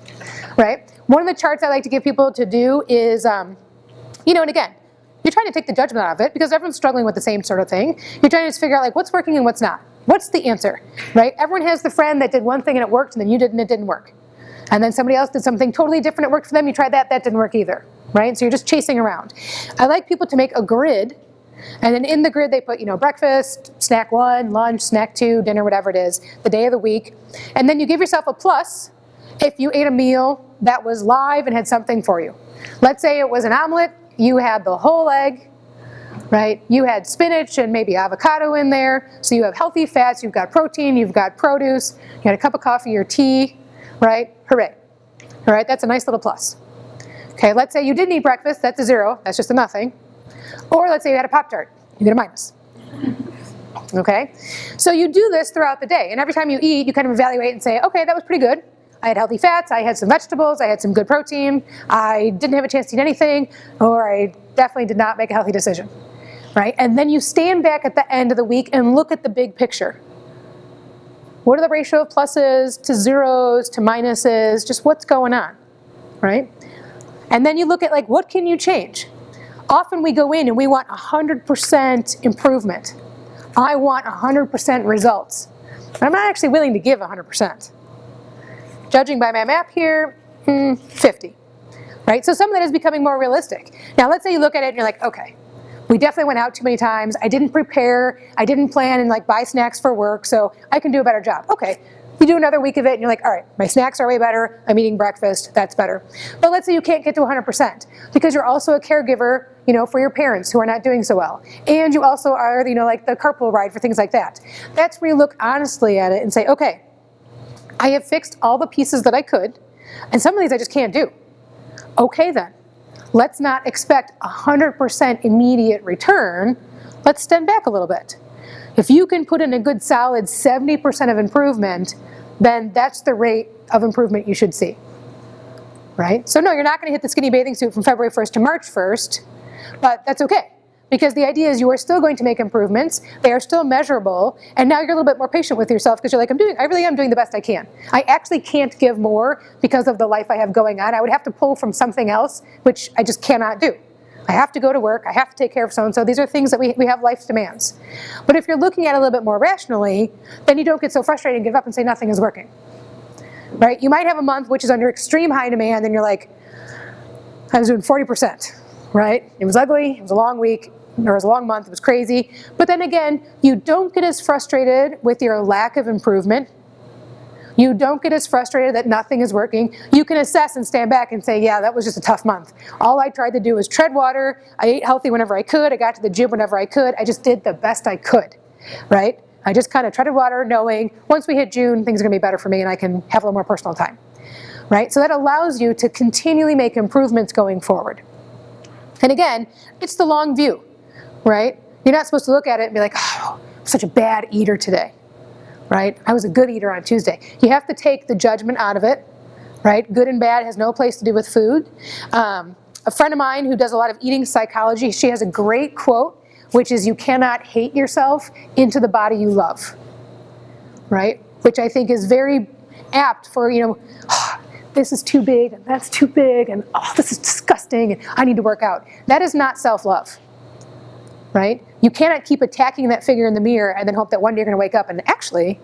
Right? One of the charts I like to give people to do is, and again, you're trying to take the judgment out of it because everyone's struggling with the same sort of thing. You're trying to just figure out like what's working and what's not. What's the answer? Right? Everyone has the friend that did one thing and it worked and then you didn't, it didn't work. And then somebody else did something totally different, it worked for them, you tried that, that didn't work either, right? So you're just chasing around. I like people to make a grid And then in the grid they put, breakfast, snack 1, lunch, snack 2, dinner, whatever it is, the day of the week. And then you give yourself a plus if you ate a meal that was live and had something for you. Let's say it was an omelet, you had the whole egg, right? You had spinach and maybe avocado in there. So you have healthy fats, you've got protein, you've got produce, you had a cup of coffee or tea, right? Hooray. All right, that's a nice little plus. Okay, let's say you didn't eat breakfast, that's a 0, that's just a nothing. Or let's say you had a Pop-Tart, you get a minus. Okay, so you do this throughout the day, and every time you eat, you kind of evaluate and say, okay, that was pretty good. I had healthy fats, I had some vegetables, I had some good protein, I didn't have a chance to eat anything, or I definitely did not make a healthy decision, right? And then you stand back at the end of the week and look at the big picture. What are the ratio of pluses to zeros to minuses, just what's going on, right? And then you look at what can you change? Often we go in and we want 100% improvement. I want 100% results. But I'm not actually willing to give 100%. Judging by my map here, 50, right? So some of that is becoming more realistic. Now let's say you look at it and you're like, okay, we definitely went out too many times. I didn't prepare, I didn't plan and buy snacks for work, so I can do a better job. Okay, you do another week of it and you're like, all right, my snacks are way better, I'm eating breakfast, that's better. But let's say you can't get to 100% because you're also a caregiver, for your parents who are not doing so well. And you also are, like the carpool ride for things like that. That's where you look honestly at it and say, okay, I have fixed all the pieces that I could, and some of these I just can't do. Okay then, let's not expect 100% immediate return. Let's stand back a little bit. If you can put in a good solid 70% of improvement, then that's the rate of improvement you should see, right? So no, you're not going to hit the skinny bathing suit from February 1st to March 1st, but that's okay. Because the idea is you are still going to make improvements, they are still measurable, and now you're a little bit more patient with yourself because you're like, I really am doing the best I can. I actually can't give more because of the life I have going on. I would have to pull from something else, which I just cannot do. I have to go to work, I have to take care of so-and-so. These are things that we have life's demands. But if you're looking at it a little bit more rationally, then you don't get so frustrated and give up and say nothing is working. Right? You might have a month which is under extreme high demand and you're like, I was doing 40%, right? It was ugly, it was a long week, or it was a long month, it was crazy. But then again, you don't get as frustrated with your lack of improvement. You don't get as frustrated that nothing is working. You can assess and stand back and say, yeah, that was just a tough month. All I tried to do was tread water. I ate healthy whenever I could. I got to the gym whenever I could. I just did the best I could, right? I just kind of treaded water knowing once we hit June, things are going to be better for me and I can have a little more personal time, right? So that allows you to continually make improvements going forward. And again, it's the long view, right? You're not supposed to look at it and be like, oh, I'm such a bad eater today. Right? I was a good eater on Tuesday. You have to take the judgment out of it, right? Good and bad has no place to do with food. A friend of mine who does a lot of eating psychology, she has a great quote, which is, you cannot hate yourself into the body you love, right? Which I think is very apt for, oh, this is too big, and that's too big, and oh, this is disgusting, and I need to work out. That is not self-love. Right? You cannot keep attacking that figure in the mirror and then hope that one day you're going to wake up and actually,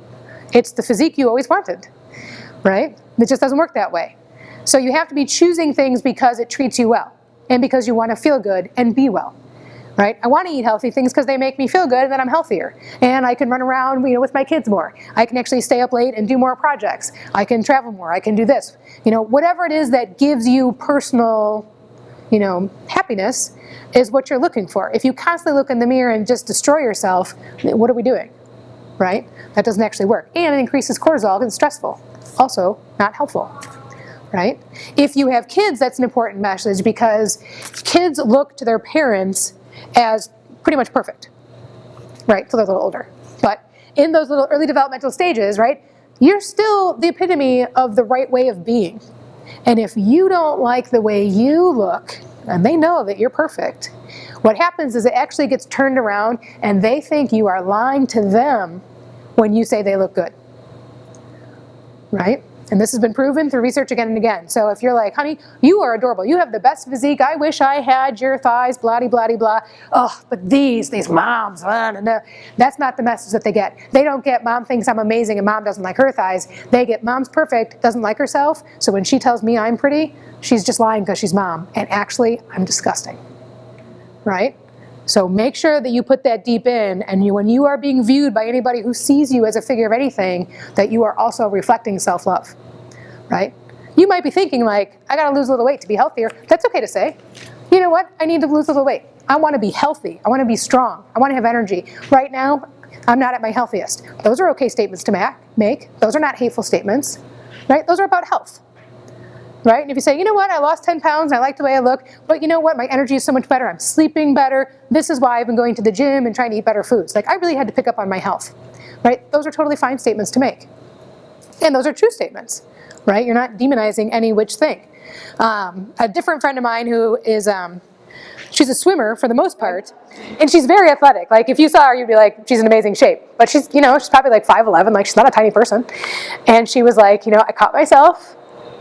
it's the physique you always wanted, right? It just doesn't work that way. So you have to be choosing things because it treats you well and because you want to feel good and be well, right? I want to eat healthy things because they make me feel good and then I'm healthier. And I can run around, with my kids more. I can actually stay up late and do more projects. I can travel more. I can do this. Whatever it is that gives you personal, happiness is what you're looking for. If you constantly look in the mirror and just destroy yourself, what are we doing, right? That doesn't actually work. And it increases cortisol and it's stressful. Also, not helpful, right? If you have kids, that's an important message because kids look to their parents as pretty much perfect, right? Till they're a little older. But in those little early developmental stages, right, you're still the epitome of the right way of being. And if you don't like the way you look, and they know that you're perfect, what happens is it actually gets turned around and they think you are lying to them when you say they look good, right? And this has been proven through research again and again. So if you're like, honey, you are adorable, you have the best physique, I wish I had your thighs, blah-de-blah-de-blah. Oh, but these moms, no. That's not the message that they get. They don't get mom thinks I'm amazing and mom doesn't like her thighs. They get mom's perfect, doesn't like herself, so when she tells me I'm pretty, she's just lying because she's mom. And actually, I'm disgusting, right? So make sure that you put that deep in, and when you are being viewed by anybody who sees you as a figure of anything, that you are also reflecting self-love, right? You might be thinking like, I gotta lose a little weight to be healthier. That's okay to say. You know what? I need to lose a little weight. I wanna be healthy. I wanna be strong. I wanna have energy. Right now, I'm not at my healthiest. Those are okay statements to make. Those are not hateful statements, right? Those are about health. Right? And if you say, you know what, I lost 10 pounds and I like the way I look, but you know what, my energy is so much better, I'm sleeping better, this is why I've been going to the gym and trying to eat better foods. Like, I really had to pick up on my health, right? Those are totally fine statements to make. And those are true statements, right? You're not demonizing any which thing. A different friend of mine who is, she's a swimmer for the most part, and she's very athletic. Like, if you saw her, you'd be like, she's in amazing shape. But she's, she's probably like 5'11", like she's not a tiny person. And she was like, I caught myself.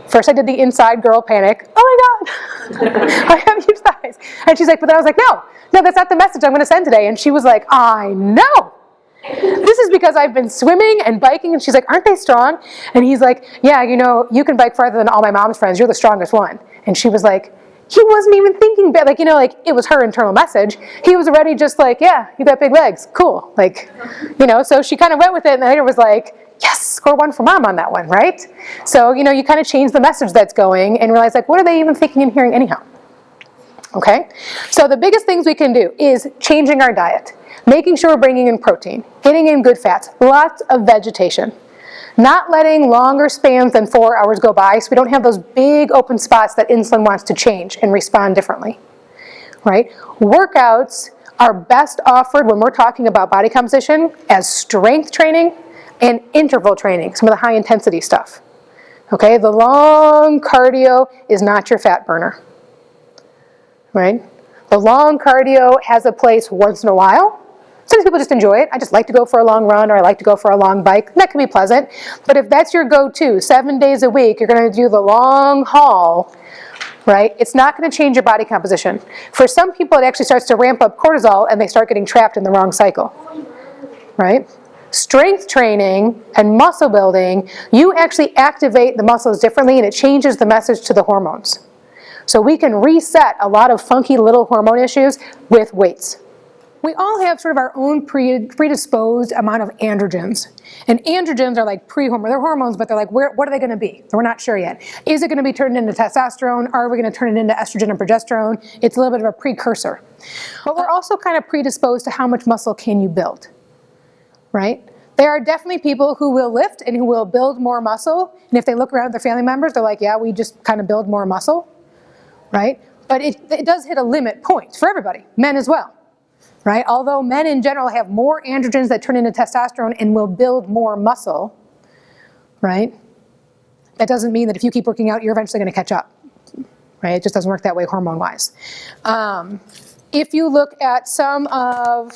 First I did the inside girl panic. Oh my God, I have huge thighs. And she's like, but then I was like, no, that's not the message I'm going to send today. And she was like, I know. This is because I've been swimming and biking. And she's like, aren't they strong? And he's like, yeah, you can bike farther than all my mom's friends. You're the strongest one. And she was like, he wasn't even thinking, like, it was her internal message. He was already just like, yeah, you got big legs. Cool. Like, so she kind of went with it. And later was like, yes, score one for mom on that one, right? So, you kind of change the message that's going and realize, like, what are they even thinking and hearing anyhow? Okay? So the biggest things we can do is changing our diet, making sure we're bringing in protein, getting in good fats, lots of vegetation, not letting longer spans than 4 hours go by so we don't have those big open spots that insulin wants to change and respond differently, right? Workouts are best offered when we're talking about body composition as strength training and interval training, some of the high intensity stuff. Okay, the long cardio is not your fat burner, right? The long cardio has a place once in a while. Sometimes people just enjoy it. I just like to go for a long run, or I like to go for a long bike. That can be pleasant. But if that's your go-to, 7 days a week, you're going to do the long haul, right? It's not going to change your body composition. For some people, it actually starts to ramp up cortisol, and they start getting trapped in the wrong cycle, right? Strength training and muscle building, you actually activate the muscles differently, and it changes the message to the hormones. So we can reset a lot of funky little hormone issues with weights. We all have sort of our own predisposed amount of androgens. And androgens are like pre-hormone. They're hormones, but they're like, what are they going to be? We're not sure yet. Is it going to be turned into testosterone? Are we going to turn it into estrogen and progesterone? It's a little bit of a precursor. But we're also kind of predisposed to how much muscle can you build. Right? There are definitely people who will lift and who will build more muscle. And if they look around at their family members, they're like, yeah, we just kind of build more muscle. Right? But it does hit a limit point for everybody, men as well. Right? Although men in general have more androgens that turn into testosterone and will build more muscle, right? That doesn't mean that if you keep working out, you're eventually going to catch up. Right? It just doesn't work that way hormone-wise. If you look at some of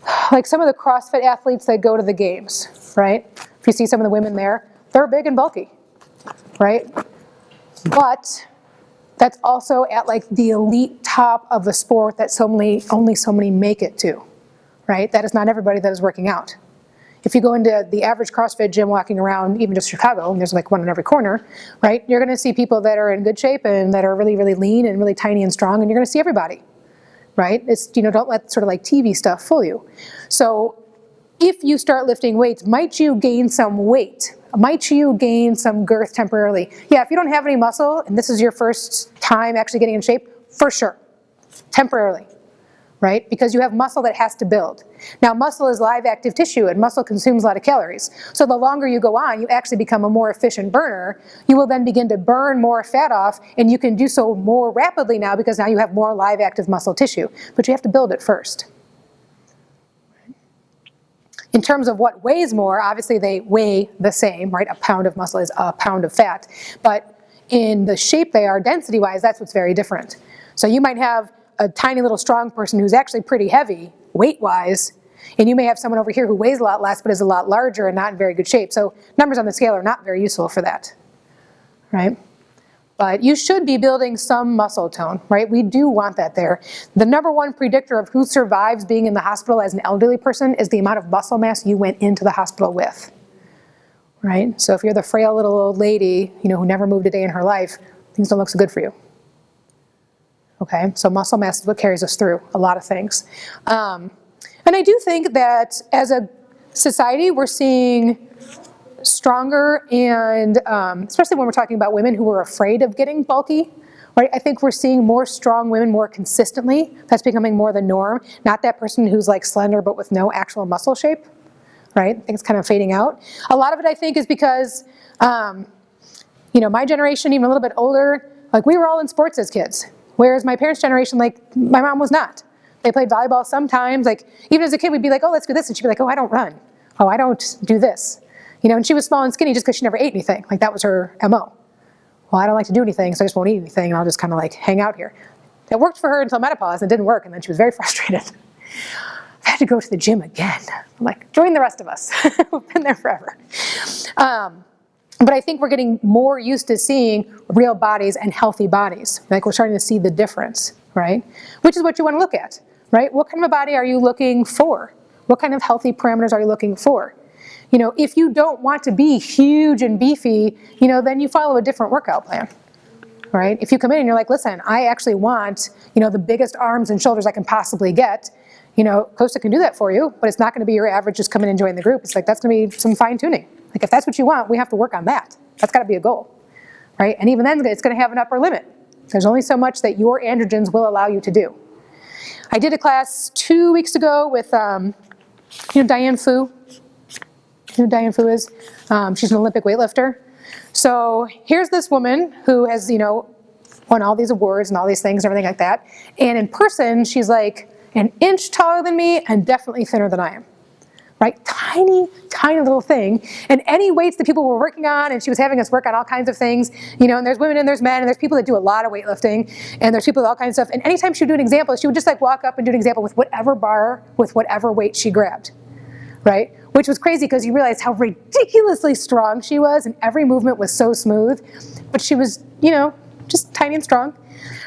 the CrossFit athletes that go to the games, right? If you see some of the women there, they're big and bulky, right? But that's also at like the elite top of the sport that only so many make it to, right? That is not everybody that is working out. If you go into the average CrossFit gym walking around, even just Chicago, and there's like one in every corner, right? You're gonna see people that are in good shape and that are really, really lean and really tiny and strong, and you're gonna see everybody. Right? It's, don't let sort of like TV stuff fool you. So if you start lifting weights, might you gain some weight? Might you gain some girth temporarily? Yeah, if you don't have any muscle and this is your first time actually getting in shape, for sure, temporarily, right? Because you have muscle that has to build. Now, muscle is live active tissue and muscle consumes a lot of calories. So the longer you go on, you actually become a more efficient burner. You will then begin to burn more fat off, and you can do so more rapidly now because now you have more live active muscle tissue. But you have to build it first. In terms of what weighs more, obviously they weigh the same, right? A pound of muscle is a pound of fat. But in the shape they are, density-wise, that's what's very different. So you might have a tiny little strong person who's actually pretty heavy, weight-wise, and you may have someone over here who weighs a lot less but is a lot larger and not in very good shape. So numbers on the scale are not very useful for that, right? But you should be building some muscle tone, right? We do want that there. The number one predictor of who survives being in the hospital as an elderly person is the amount of muscle mass you went into the hospital with, right? So if you're the frail little old lady, who never moved a day in her life, things don't look so good for you. Okay, so muscle mass is what carries us through a lot of things. And I do think that as a society, we're seeing stronger and, especially when we're talking about women who are afraid of getting bulky, right? I think we're seeing more strong women more consistently. That's becoming more the norm. Not that person who's like slender but with no actual muscle shape, right? I think it's kind of fading out. A lot of it, I think, is because, my generation, even a little bit older, like we were all in sports as kids. Whereas my parents' generation, like my mom was not. They played volleyball sometimes. Like even as a kid, we'd be like, oh, let's do this. And she'd be like, oh, I don't run. Oh, I don't do this. And she was small and skinny just because she never ate anything. Like that was her MO. Well, I don't like to do anything, so I just won't eat anything, and I'll just kind of like hang out here. It worked for her until menopause, and it didn't work, and then she was very frustrated. I had to go to the gym again. I'm like, join the rest of us. We've been there forever. But I think we're getting more used to seeing real bodies and healthy bodies. Like we're starting to see the difference, right? Which is what you want to look at, right? What kind of a body are you looking for? What kind of healthy parameters are you looking for? If you don't want to be huge and beefy, then you follow a different workout plan, right? If you come in and you're like, listen, I actually want, the biggest arms and shoulders I can possibly get, Costa can do that for you, but it's not going to be your average just come in and join the group. It's like, that's going to be some fine tuning. Like if that's what you want, we have to work on that. That's got to be a goal, right? And even then, it's going to have an upper limit. There's only so much that your androgens will allow you to do. I did a class 2 weeks ago with, Diane Fu. You know who Diane Fu is? She's an Olympic weightlifter. So here's this woman who has, won all these awards and all these things and everything like that. And in person, she's like an inch taller than me and definitely thinner than I am. Right? Tiny, tiny little thing. And any weights that people were working on, and she was having us work on all kinds of things, and there's women and there's men, and there's people that do a lot of weightlifting, and there's people with all kinds of stuff. And anytime she would do an example, she would just like walk up and do an example with whatever bar, with whatever weight she grabbed. Right? Which was crazy because you realized how ridiculously strong she was, and every movement was so smooth. But she was, just tiny and strong.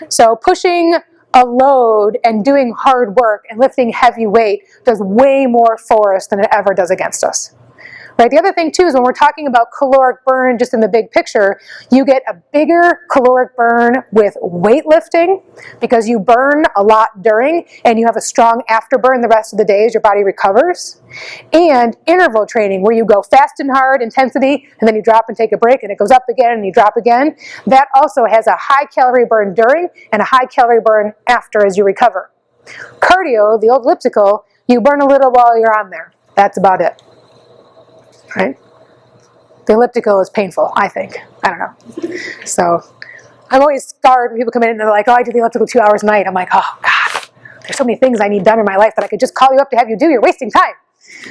So pushing a load and doing hard work and lifting heavy weight does way more for us than it ever does against us. Right? The other thing too is when we're talking about caloric burn just in the big picture, you get a bigger caloric burn with weightlifting because you burn a lot during and you have a strong afterburn the rest of the day as your body recovers. And interval training where you go fast and hard intensity and then you drop and take a break and it goes up again and you drop again. That also has a high calorie burn during and a high calorie burn after as you recover. Cardio, the old elliptical, you burn a little while you're on there. That's about it. Right? The elliptical is painful, I think. I don't know. So I'm always scarred when people come in and they're like, oh, I do the elliptical 2 hours a night. I'm like, oh, God, there's so many things I need done in my life that I could just call you up to have you do. You're wasting time.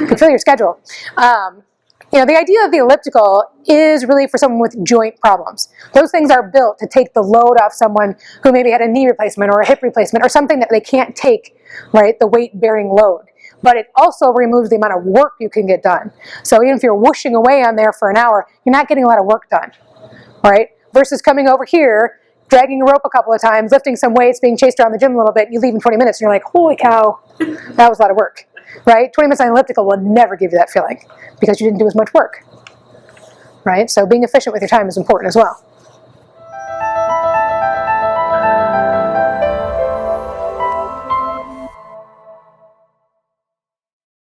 You can fill your schedule. The idea of the elliptical is really for someone with joint problems. Those things are built to take the load off someone who maybe had a knee replacement or a hip replacement or something that they can't take, right, the weight-bearing load. But it also removes the amount of work you can get done. So even if you're whooshing away on there for an hour, you're not getting a lot of work done, right? Versus coming over here, dragging a rope a couple of times, lifting some weights, being chased around the gym a little bit, and you leave in 20 minutes, and you're like, holy cow, that was a lot of work, right? 20 minutes on elliptical will never give you that feeling because you didn't do as much work, right? So being efficient with your time is important as well.